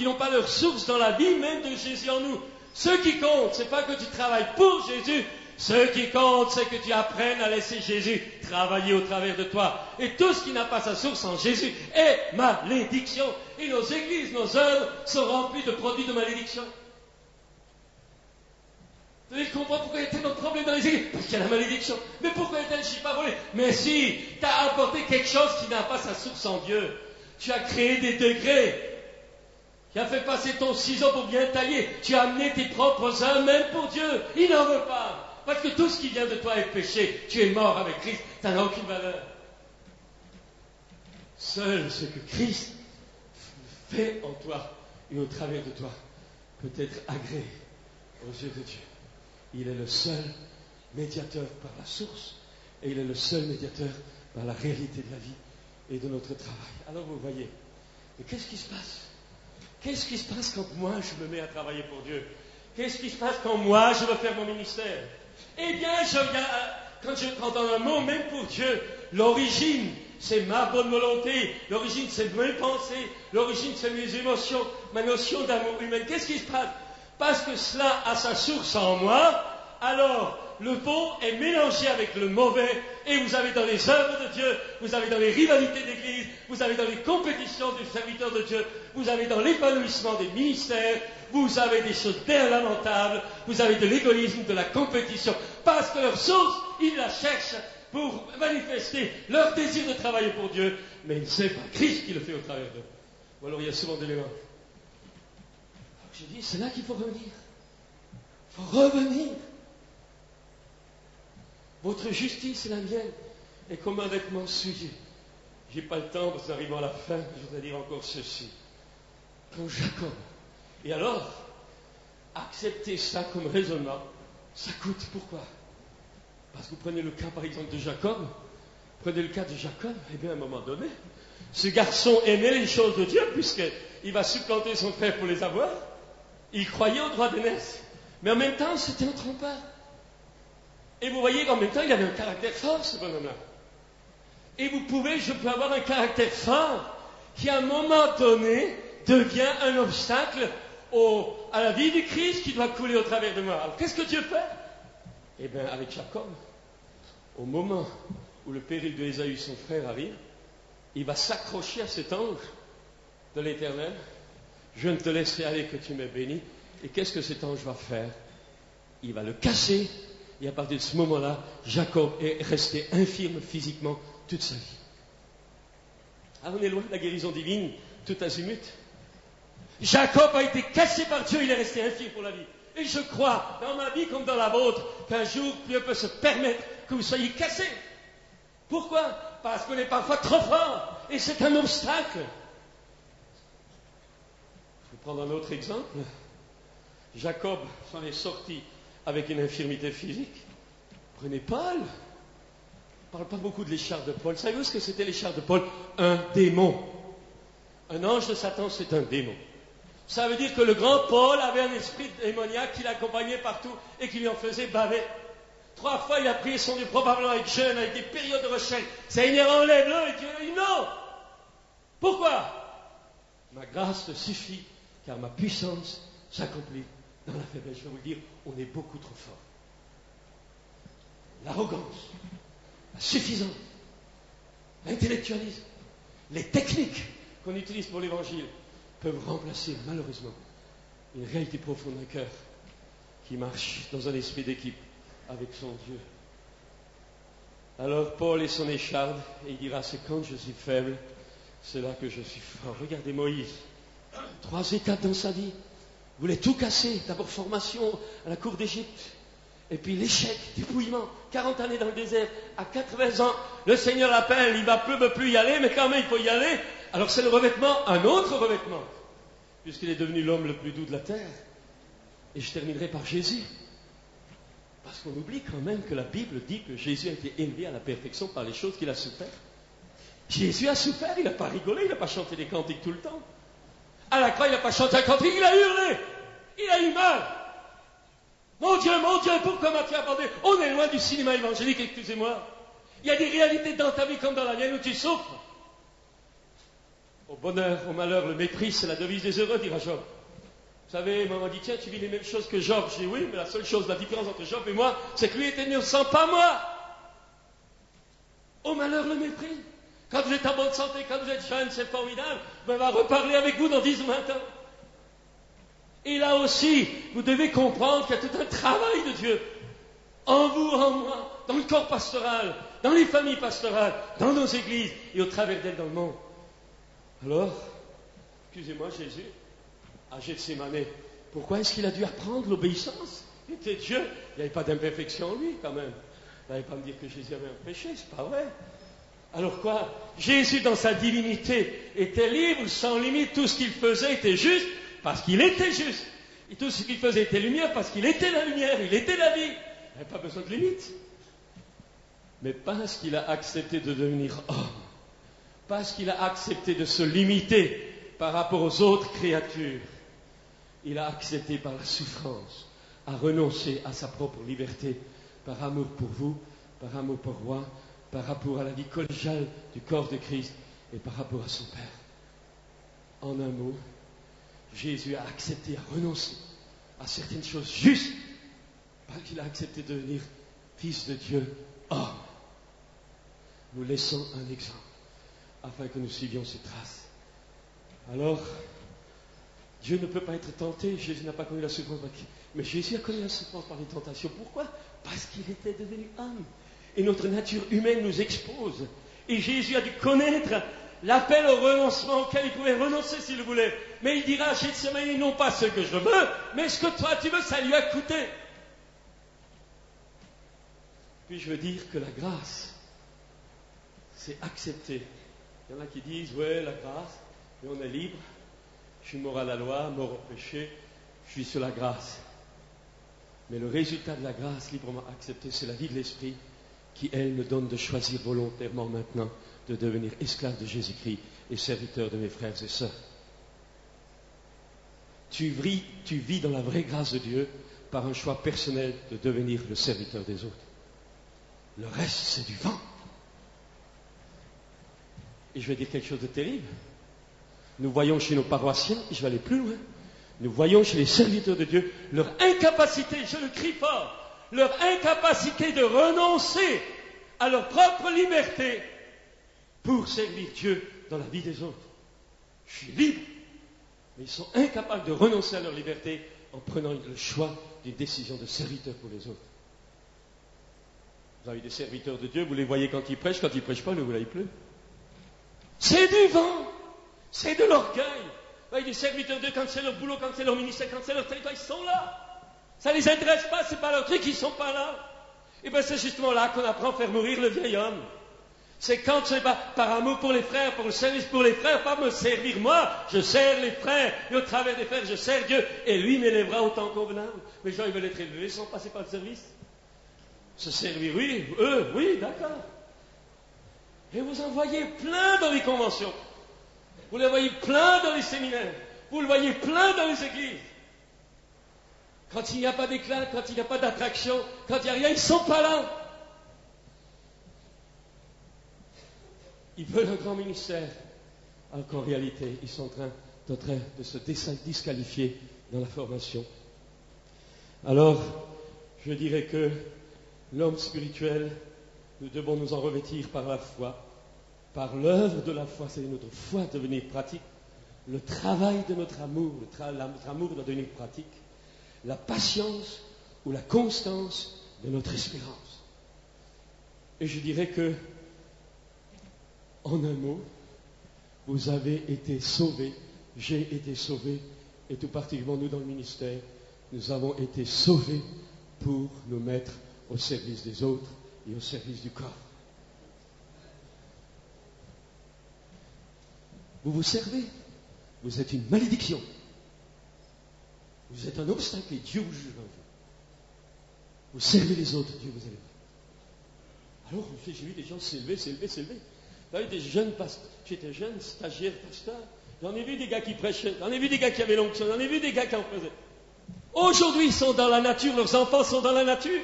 n'ont pas leur source dans la vie même de Jésus en nous. Ce qui compte, c'est pas que tu travailles pour Jésus, ce qui compte, c'est que tu apprennes à laisser Jésus travailler au travers de toi. Et tout ce qui n'a pas sa source en Jésus est malédiction. Et nos églises, nos œuvres sont remplies de produits de malédiction. Vous devez comprendre pourquoi il y a tellement de problèmes dans les églises. Parce qu'il y a la malédiction. Mais pourquoi est-elle pas volée? Mais si, tu as apporté quelque chose qui n'a pas sa source en Dieu. Tu as créé des degrés. Tu as fait passer ton ciseau pour bien tailler. Tu as amené tes propres œuvres même pour Dieu. Il n'en veut pas. Parce que tout ce qui vient de toi est péché. Tu es mort avec Christ. Ça n'a aucune valeur. Seul ce que Christ fait en toi et au travers de toi peut être agréé aux yeux de Dieu. Il est le seul médiateur par la source et il est le seul médiateur par la réalité de la vie et de notre travail. Alors vous voyez, mais qu'est-ce qui se passe? Qu'est-ce qui se passe quand moi je me mets à travailler pour Dieu? Qu'est-ce qui se passe quand moi je veux faire mon ministère? Eh bien, quand je prends un mot, même pour Dieu, l'origine, c'est ma bonne volonté, l'origine, c'est mes pensées, l'origine, c'est mes émotions, ma notion d'amour humain. Qu'est-ce qui se passe? Parce que cela a sa source en moi, alors le bon est mélangé avec le mauvais, et vous avez dans les œuvres de Dieu, vous avez dans les rivalités d'église, vous avez dans les compétitions des serviteurs de Dieu, vous avez dans l'épanouissement des ministères, vous avez des choses bien lamentables, vous avez de l'égoïsme, de la compétition, parce que leur source, ils la cherchent pour manifester leur désir de travailler pour Dieu, mais c'est pas Christ qui le fait au travers d'eux. Ou alors il y a souvent des éléments. Je dis, c'est là qu'il faut revenir. Il faut revenir. Votre justice et la mienne est comme un vêtement souillé. Je n'ai pas le temps, parce que nous arrivons à la fin, je voudrais dire encore ceci. Quand Jacob, et alors, accepter ça comme raisonnement, ça coûte. Pourquoi? Parce que vous prenez le cas, par exemple, de Jacob. Prenez le cas de Jacob, et bien à un moment donné, ce garçon aimait les choses de Dieu, puisqu'il va supplanter son frère pour les avoir. Il croyait au droit d'aînesse. Mais en même temps, c'était un trompeur. Et vous voyez qu'en même temps, il avait un caractère fort, ce bonhomme-là. Et je peux avoir un caractère fort qui, à un moment donné, devient un obstacle à la vie du Christ qui doit couler au travers de moi. Alors, qu'est-ce que Dieu fait? Eh bien, avec Jacob, au moment où le péril de Ésaü, son frère, arrive, il va s'accrocher à cet ange de l'Éternel. Je ne te laisserai aller que tu m'aies béni. Et qu'est-ce que cet ange va faire? Il va le casser. Et à partir de ce moment-là, Jacob est resté infirme physiquement toute sa vie. Ah, on est loin de la guérison divine, tout azimut. Jacob a été cassé par Dieu, il est resté infirme pour la vie. Et je crois, dans ma vie comme dans la vôtre, qu'un jour Dieu peut se permettre que vous soyez cassés. Pourquoi? Parce qu'on est parfois trop fort. Et c'est un obstacle. prendre un autre exemple. Jacob s'en est sorti avec une infirmité physique. Prenez Paul. On ne parle pas beaucoup de l'écharpe de Paul. Savez-vous ce que c'était l'écharpe de Paul? Un démon. Un ange de Satan, c'est un démon. Ça veut dire que le grand Paul avait un esprit démoniaque qui l'accompagnait partout et qui lui en faisait baver. 3 fois, il a prié son Dieu, probablement avec jeûne, avec des périodes de recherche. Seigneur, enlève-le. Et Dieu a dit non. Pourquoi? Ma grâce te suffit, car ma puissance s'accomplit dans la faiblesse. Je vais vous le dire, on est beaucoup trop fort. L'arrogance, la suffisance, l'intellectualisme, les techniques qu'on utilise pour l'évangile peuvent remplacer malheureusement une réalité profonde d'un cœur qui marche dans un esprit d'équipe avec son Dieu. Alors Paul est son écharde et il dira, c'est quand je suis faible, c'est là que je suis fort. Regardez Moïse, 3 étapes dans sa vie. Il voulait tout casser. D'abord formation à la cour d'Égypte, et puis l'échec, dépouillement, 40 années dans le désert. À 80 ans, le Seigneur l'appelle, il ne peut plus y aller, mais quand même il faut y aller. Alors c'est le revêtement, un autre revêtement, puisqu'il est devenu l'homme le plus doux de la terre. Et je terminerai par Jésus. Parce qu'on oublie quand même que la Bible dit que Jésus a été élevé à la perfection par les choses qu'il a souffert. Jésus a souffert, il n'a pas rigolé, il n'a pas chanté des cantiques tout le temps. À la croix, il n'a pas chanté un cantique, il a hurlé, il a eu mal. Mon Dieu, pourquoi m'as-tu abandonné? On est loin du cinéma évangélique, excusez-moi. Il y a des réalités dans ta vie comme dans la mienne où tu souffres. Au bonheur, au malheur, le mépris, c'est la devise des heureux, dira Job. Vous savez, maman dit, tiens, tu vis les mêmes choses que Job. Je dis oui, mais la seule chose, la différence entre Job et moi, c'est que lui était innocent, pas moi. Au malheur, le mépris. Quand vous êtes en bonne santé, quand vous êtes jeune, c'est formidable. Ben, on va reparler avec vous dans 10 ou 20 ans. Et là aussi, vous devez comprendre qu'il y a tout un travail de Dieu. En vous, en moi, dans le corps pastoral, dans les familles pastorales, dans nos églises et au travers d'elles dans le monde. Alors, excusez-moi Jésus, à Gethsémane, pourquoi est-ce qu'il a dû apprendre l'obéissance? Il était Dieu, il n'y avait pas d'imperfection en lui quand même. Vous n'allez pas me dire que Jésus avait un péché, c'est pas vrai. Alors quoi? Jésus dans sa divinité était libre, sans limite, tout ce qu'il faisait était juste parce qu'il était juste. Et tout ce qu'il faisait était lumière parce qu'il était la lumière, il était la vie. Il n'avait pas besoin de limite. Mais parce qu'il a accepté de devenir homme, parce qu'il a accepté de se limiter par rapport aux autres créatures, il a accepté par la souffrance à renoncer à sa propre liberté par amour pour vous, par amour pour moi, par rapport à la vie collégiale du corps de Christ et par rapport à son Père. En un mot, Jésus a accepté à renoncer à certaines choses justes parce qu'il a accepté de devenir fils de Dieu, homme. Nous laissons un exemple afin que nous suivions ses traces. Alors, Dieu ne peut pas être tenté. Jésus n'a pas connu la souffrance, mais Jésus a connu la souffrance par les tentations. Pourquoi? Parce qu'il était devenu homme. Et notre nature humaine nous expose. Et Jésus a dû connaître l'appel au renoncement auquel il pouvait renoncer s'il le voulait. Mais il dira à Gethsémane, non pas ce que je veux, mais ce que toi tu veux, ça lui a coûté. Puis je veux dire que la grâce, c'est accepter. Il y en a qui disent, ouais, la grâce, mais on est libre. Je suis mort à la loi, mort au péché, je suis sur la grâce. Mais le résultat de la grâce librement acceptée, c'est la vie de l'esprit qui, elle, me donne de choisir volontairement maintenant de devenir esclave de Jésus-Christ et serviteur de mes frères et sœurs. Tu vis dans la vraie grâce de Dieu par un choix personnel de devenir le serviteur des autres. Le reste, c'est du vent. Et je vais dire quelque chose de terrible. Nous voyons chez nos paroissiens, et je vais aller plus loin, nous voyons chez les serviteurs de Dieu leur incapacité, je le crie fort, leur incapacité de renoncer à leur propre liberté pour servir Dieu dans la vie des autres. Je suis libre, mais ils sont incapables de renoncer à leur liberté en prenant le choix d'une décision de serviteur pour les autres. Vous avez des serviteurs de Dieu, vous les voyez quand ils prêchent pas, ne vous voyez plus. C'est du vent, c'est de l'orgueil. Vous voyez des serviteurs de Dieu, quand c'est leur boulot, quand c'est leur ministère, quand c'est leur territoire, ils sont là. Ça ne les intéresse pas, c'est pas leur truc, ils ne sont pas là. Et bien c'est justement là qu'on apprend à faire mourir le vieil homme. C'est quand c'est par amour pour les frères, pour le service pour les frères, pas me servir moi. Je sers les frères, et au travers des frères, je sers Dieu, et lui m'élèvera autant convenable. Mais les gens, ils veulent être élevés sans passer par le service. Se servir, oui, eux, oui, d'accord. Et vous en voyez plein dans les conventions. Vous les voyez plein dans les séminaires. Vous le voyez plein dans les églises. Quand il n'y a pas d'éclat, quand il n'y a pas d'attraction, quand il n'y a rien, ils ne sont pas là. Ils veulent un grand ministère, alors qu'en réalité, ils sont en train de se disqualifier dans la formation. Alors, je dirais que l'homme spirituel, nous devons nous en revêtir par la foi, par l'œuvre de la foi, c'est notre foi devenir pratique, le travail de notre amour, notre amour doit devenir pratique, la patience ou la constance de notre espérance. Et je dirais que, en un mot, vous avez été sauvés, j'ai été sauvé, et tout particulièrement nous dans le ministère, nous avons été sauvés pour nous mettre au service des autres et au service du corps. Vous vous servez, vous êtes une malédiction, vous êtes un obstacle et Dieu vous jugera un jour. Vous servez les autres, Dieu vous élève. Alors, j'ai vu des gens s'élever. Là, des jeunes pasteurs, j'étais jeune, stagiaire, pasteur. J'en ai vu des gars qui prêchaient, j'en ai vu des gars qui avaient l'onction, j'en ai vu des gars qui en faisaient. Aujourd'hui, ils sont dans la nature, leurs enfants sont dans la nature.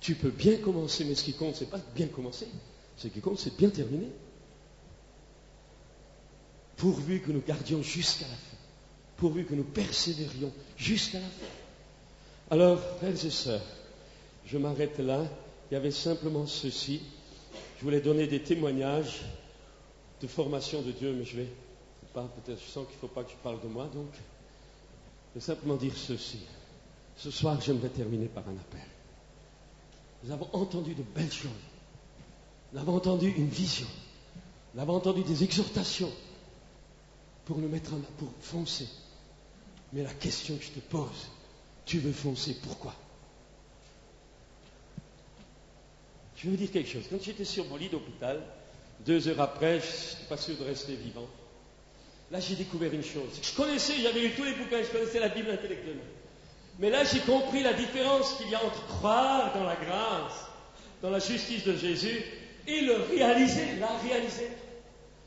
Tu peux bien commencer, mais ce qui compte, c'est pas bien commencer. Ce qui compte, c'est bien terminer. Pourvu que nous gardions jusqu'à la fin. Pourvu que nous persévérions jusqu'à la fin. Alors, frères et sœurs, je m'arrête là. Il y avait simplement ceci. Je voulais donner des témoignages de formation de Dieu, mais je sens qu'il ne faut pas que je parle de moi, donc je vais simplement dire ceci. Ce soir, j'aimerais terminer par un appel. Nous avons entendu de belles choses. Nous avons entendu une vision. Nous avons entendu des exhortations pour nous mettre pour foncer. Mais la question que je te pose, tu veux foncer, pourquoi? Je vais vous dire quelque chose. Quand j'étais sur mon lit d'hôpital, 2 heures après, je n'étais pas sûr de rester vivant. Là, j'ai découvert une chose. Je connaissais, j'avais lu tous les bouquins, je connaissais la Bible intellectuellement. Mais là, j'ai compris la différence qu'il y a entre croire dans la grâce, dans la justice de Jésus, et le réaliser, la réaliser.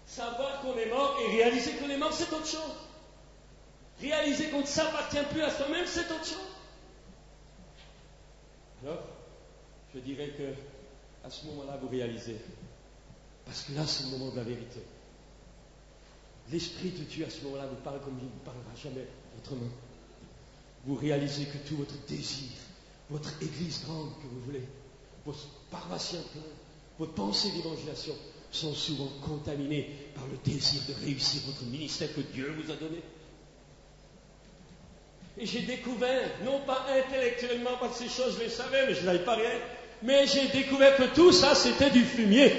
Savoir qu'on est mort et réaliser qu'on est mort, c'est autre chose. Réaliser qu'on ne s'appartient plus à soi-même, c'est autre chose. Alors, je dirais que à ce moment-là, vous réalisez. Parce que là, c'est le moment de la vérité. L'Esprit de Dieu, à ce moment-là, vous parle comme il ne vous parlera jamais autrement. Vous réalisez que tout votre désir, votre église grande que vous voulez, vos paroissiens pleins, vos pensées d'évangélisation sont souvent contaminés par le désir de réussir votre ministère que Dieu vous a donné. Et j'ai découvert, non pas intellectuellement, parce que ces choses je les savais, mais je n'avais pas rien, mais j'ai découvert que tout ça, c'était du fumier.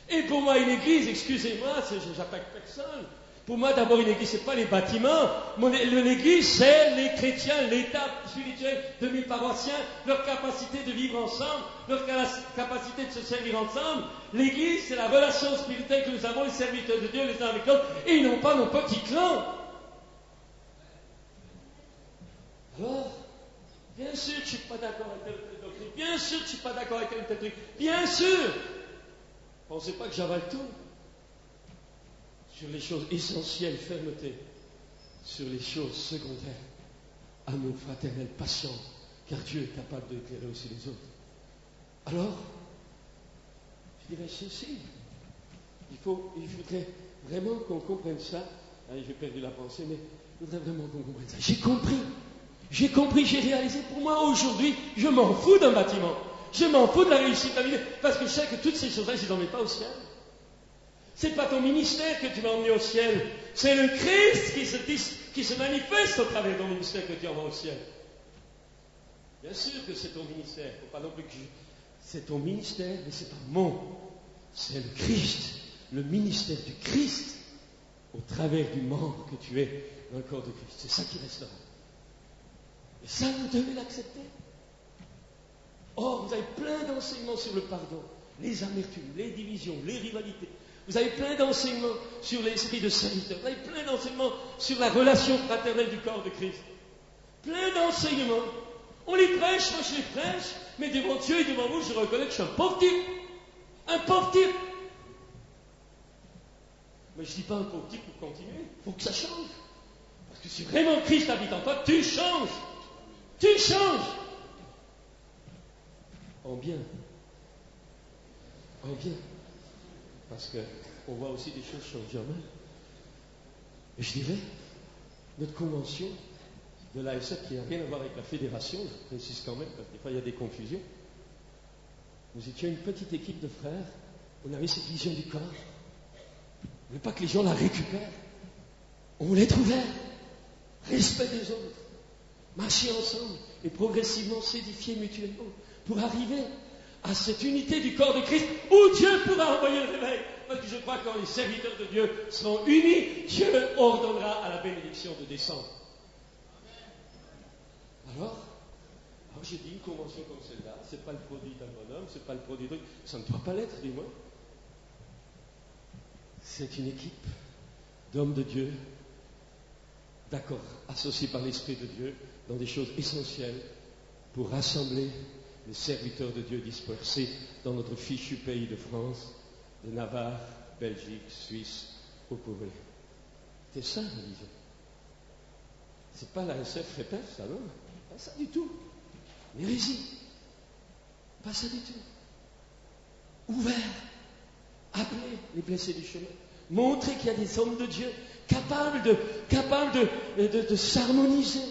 Et pour moi, une église, excusez-moi, j'attaque personne. Pour moi, d'abord, une église, ce n'est pas les bâtiments. L'église, c'est les chrétiens, l'état spirituel de mes paroissiens, leur capacité de vivre ensemble, leur capacité de se servir ensemble. L'église, c'est la relation spirituelle que nous avons, les serviteurs de Dieu, les uns avec l'autre, et non pas nos petits clans. Alors, bien sûr que je ne suis pas d'accord avec telle doctrine, bien sûr que je ne suis pas d'accord avec tel truc, bien sûr. Pensez pas que j'avale tout. Sur les choses essentielles, fermeté. Sur les choses secondaires, amour fraternel, patience, car Dieu est capable d'éclairer aussi les autres. Alors, je dirais ceci. Il faudrait vraiment qu'on comprenne ça. Allez, j'ai perdu la pensée, mais il faudrait vraiment qu'on comprenne ça. J'ai compris, j'ai réalisé. Pour moi, aujourd'hui, je m'en fous d'un bâtiment. Je m'en fous de la réussite à vivre, parce que je sais que toutes ces choses-là, je ne les emmène pas au ciel. Ce n'est pas ton ministère que tu vas emmener au ciel. C'est le Christ qui se manifeste au travers de ton ministère que tu envoies au ciel. Bien sûr que c'est ton ministère. Il ne faut pas non plus que c'est ton ministère, mais ce n'est pas mon. C'est le Christ, le ministère du Christ, au travers du membre que tu es dans le corps de Christ. C'est ça qui restera. Et ça, vous devez l'accepter. Or, vous avez plein d'enseignements sur le pardon, les amertumes, les divisions, les rivalités. Vous avez plein d'enseignements sur l'esprit de serviteur. Vous avez plein d'enseignements sur la relation fraternelle du corps de Christ. Plein d'enseignements. On les prêche, moi je les prêche, mais devant Dieu et devant vous, je reconnais que je suis un pauvre type. Un pauvre type. Mais je ne dis pas un pauvre type pour continuer. Il faut que ça change. Parce que si vraiment Christ habite en toi, tu changes. Tu changes. En bien. En bien. Parce qu'on voit aussi des choses changer en mal. Et je dirais, notre convention de l'ASF qui n'a rien à voir avec la fédération, je précise quand même, parce que des fois il y a des confusions. Nous étions une petite équipe de frères, on avait cette vision du corps. On ne voulait pas que les gens la récupèrent. On voulait être ouverts, respect des autres, marcher ensemble et progressivement s'édifier mutuellement pour arriver à cette unité du corps de Christ où Dieu pourra envoyer le réveil. Parce que je crois que quand les serviteurs de Dieu seront unis, Dieu ordonnera à la bénédiction de descendre. Alors j'ai dit, une convention comme celle-là, ce n'est pas le produit d'un bonhomme, ce n'est pas le produit d'un... Ça ne doit pas l'être, dis-moi. C'est une équipe d'hommes de Dieu, d'accord, associés par l'Esprit de Dieu, dans des choses essentielles pour rassembler les serviteurs de Dieu dispersés dans notre fichu pays de France, de Navarre, Belgique, Suisse, au Pauvré. C'est ça la vision. C'est pas la SF répète, ça non? Pas ça du tout. L'hérésie. Pas ça du tout. Ouvert. Appeler les blessés du chemin. Montrer qu'il y a des hommes de Dieu capables de s'harmoniser.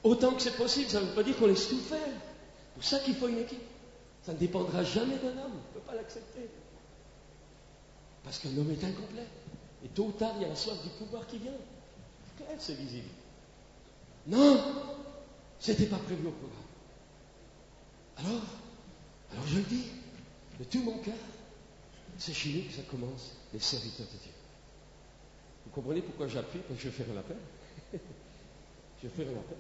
Autant que c'est possible, ça ne veut pas dire qu'on laisse tout faire. C'est pour ça qu'il faut une équipe. Ça ne dépendra jamais d'un homme. On ne peut pas l'accepter. Parce qu'un homme est incomplet. Et tôt ou tard, il y a la soif du pouvoir qui vient. C'est clair, c'est visible. Non, c'était pas prévu au programme. Alors je le dis, de tout mon cœur, c'est chez nous que ça commence, les serviteurs de Dieu. Vous comprenez pourquoi j'appuie? Parce que je vais faire un appel. Je vais faire un appel.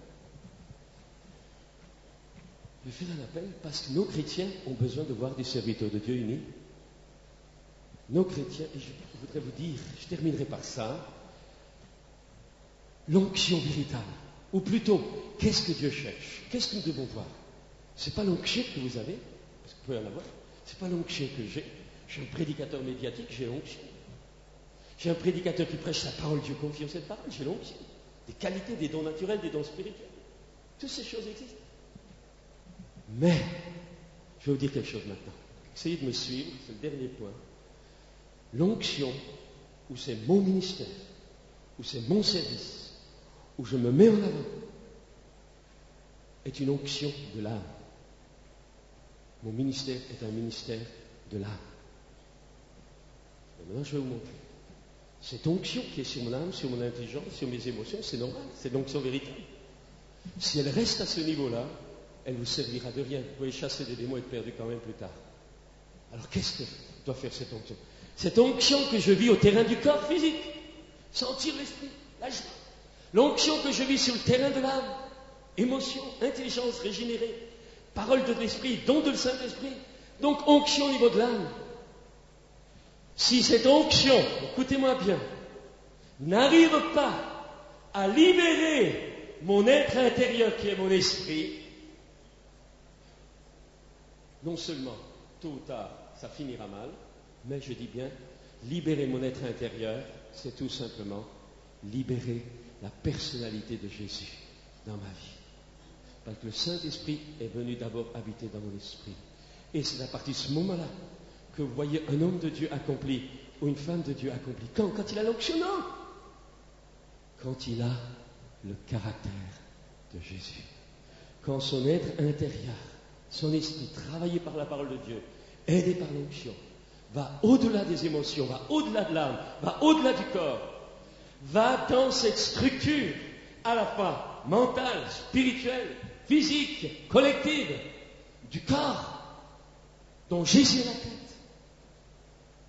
Je vais faire un appel parce que nos chrétiens ont besoin de voir des serviteurs de Dieu unis. Nos chrétiens, et je voudrais vous dire, je terminerai par ça, l'onction véritable. Ou plutôt, qu'est-ce que Dieu cherche? Qu'est-ce que nous devons voir? Ce n'est pas l'onction que vous avez, parce que vous pouvez en avoir. Ce n'est pas l'onction que j'ai. Je suis un prédicateur médiatique, j'ai l'onction. J'ai un prédicateur qui prêche sa parole, Dieu confie en cette parole, j'ai l'onction. Des qualités, des dons naturels, des dons spirituels. Toutes ces choses existent. Mais, je vais vous dire quelque chose maintenant. Essayez de me suivre, c'est le dernier point. L'onction, où c'est mon ministère, où c'est mon service, où je me mets en avant, est une onction de l'âme. Mon ministère est un ministère de l'âme. Et maintenant, je vais vous montrer. Cette onction qui est sur mon âme, sur mon intelligence, sur mes émotions, c'est normal, c'est l'onction véritable. Si elle reste à ce niveau-là, elle vous servira de rien. Vous pouvez chasser des démons et être perdu quand même plus tard. Alors qu'est-ce que doit faire cette onction? Cette onction que je vis au terrain du corps physique, sentir l'esprit, la joie. L'onction que je vis sur le terrain de l'âme, émotion, intelligence régénérée, parole de l'esprit, don de Saint-Esprit. Donc onction au niveau de l'âme. Si cette onction, écoutez-moi bien, n'arrive pas à libérer mon être intérieur qui est mon esprit, non seulement, tôt ou tard, ça finira mal, mais je dis bien, libérer mon être intérieur, c'est tout simplement libérer la personnalité de Jésus dans ma vie. Parce que le Saint-Esprit est venu d'abord habiter dans mon esprit. Et c'est à partir de ce moment-là que vous voyez un homme de Dieu accompli ou une femme de Dieu accomplie. Quand il a l'onction, non. Quand il a le caractère de Jésus. Quand son être intérieur, son esprit, travaillé par la parole de Dieu, aidé par l'onction, va au-delà des émotions, va au-delà de l'âme, va au-delà du corps, va dans cette structure à la fois mentale, spirituelle, physique, collective, du corps, dont Jésus est la tête.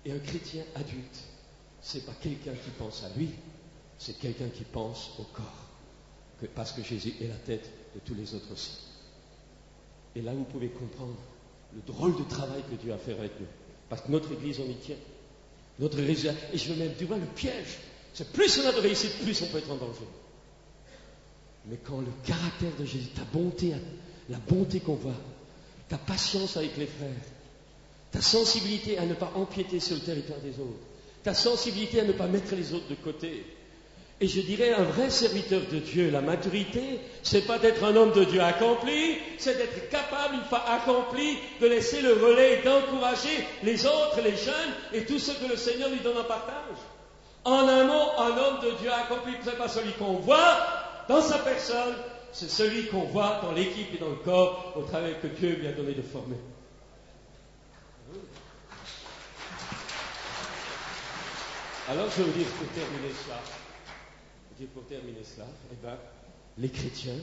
Et un chrétien adulte, c'est pas quelqu'un qui pense à lui, c'est quelqu'un qui pense au corps. Parce que Jésus est la tête de tous les autres aussi. Et là, vous pouvez comprendre le drôle de travail que Dieu a fait avec nous. Parce que notre Église, on y tient. Notre résultat, et je veux même du moins le piège. C'est plus on a de réussite, plus on peut être en danger. Mais quand le caractère de Jésus, ta bonté, la bonté qu'on voit, ta patience avec les frères, ta sensibilité à ne pas empiéter sur le territoire des autres, ta sensibilité à ne pas mettre les autres de côté. Et je dirais, un vrai serviteur de Dieu, la maturité, c'est pas d'être un homme de Dieu accompli, c'est d'être capable, une fois accompli, de laisser le relais, d'encourager les autres, les jeunes et tous ceux que le Seigneur lui donne en partage. En un mot, un homme de Dieu accompli, ce n'est pas celui qu'on voit dans sa personne, c'est celui qu'on voit dans l'équipe et dans le corps, au travail que Dieu lui a donné de former. Alors je veux dire, pour terminer cela, les chrétiens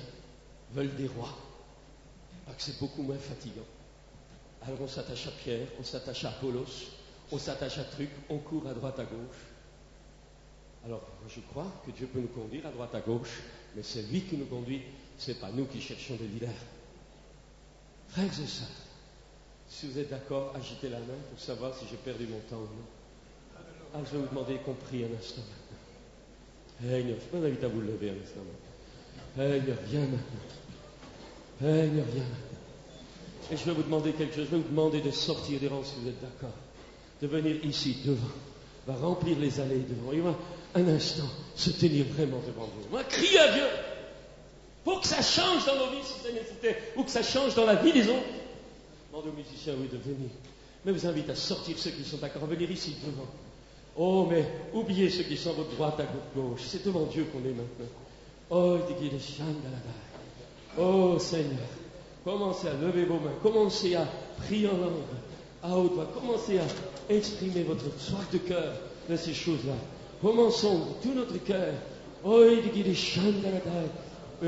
veulent des rois, parce que c'est beaucoup moins fatigant. Alors on s'attache à Pierre, on s'attache à Apollos, on s'attache à trucs, on court à droite à gauche. Alors je crois que Dieu peut nous conduire à droite à gauche, mais c'est lui qui nous conduit, c'est pas nous qui cherchons des leaders. Frères et sœurs, si vous êtes d'accord, agitez la main pour savoir si j'ai perdu mon temps ou non. Alors je vais vous demander qu'on prie un instant maintenant. Seigneur, je m'invite à vous lever un instant maintenant. Seigneur, viens maintenant. Seigneur, viens maintenant. Et je vais vous demander quelque chose. Je vais vous demander de sortir des rangs si vous êtes d'accord. De venir ici, devant. Va remplir les allées devant. Et va un instant se tenir vraiment devant vous. Va crier à Dieu. Pour que ça change dans nos vies si c'est nécessaire. Ou que ça change dans la vie des autres. Demandez aux musiciens, oui, de venir. Mais je vous invite à sortir ceux qui sont d'accord. À venir ici, devant. Oh, mais oubliez ceux qui sont à votre droite, à votre gauche. C'est devant Dieu qu'on est maintenant. Oh, oh Seigneur, commencez à lever vos mains, commencez à prier en langue, à haute voix, commencez à exprimer votre soif de cœur de ces choses-là. Commençons de tout notre cœur. Oh, et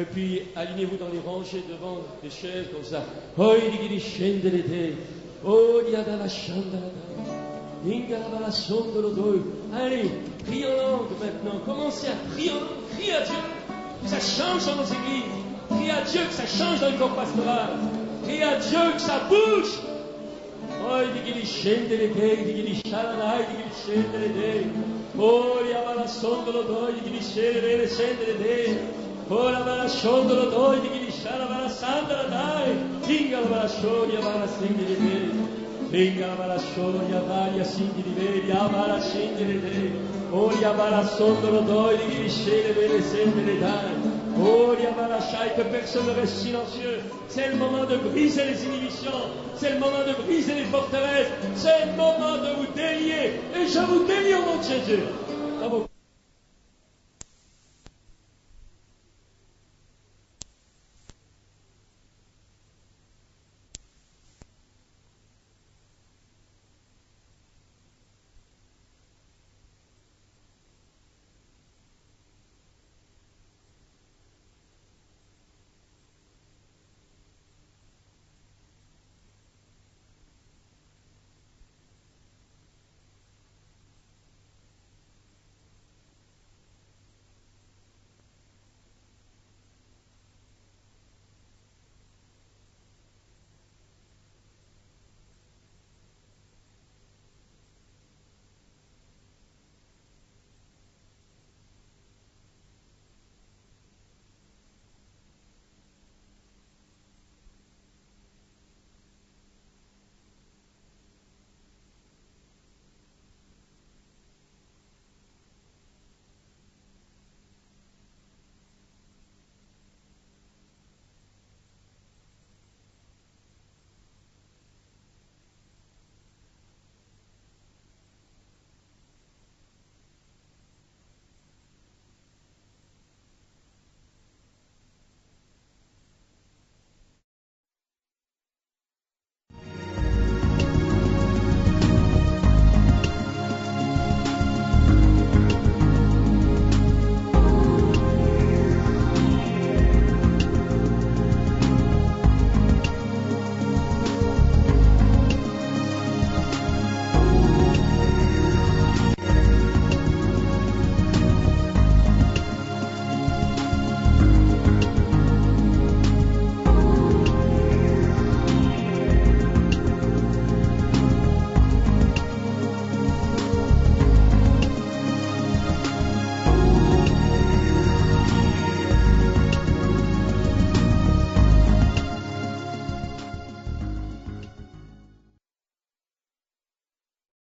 puis alignez-vous dans les rangées devant les chaises comme ça. Oh, allez, prie en langue maintenant. Commencez à prier en langue. Prie à Dieu que ça change dans nos églises. Prie à Dieu que ça change dans le corps pastoral. Prie à Dieu que ça bouge. Oh, Venga la storia varia sindi di veri, amara scendere te. Oria bara sotto lo doi di scendere vere sempre dai. Oria bara shai, que personne ne reste silencieux. C'est le moment de briser les inhibitions. C'est le moment de briser les forteresses. C'est le moment de vous délier. Et je vous délie au nom de Jésus.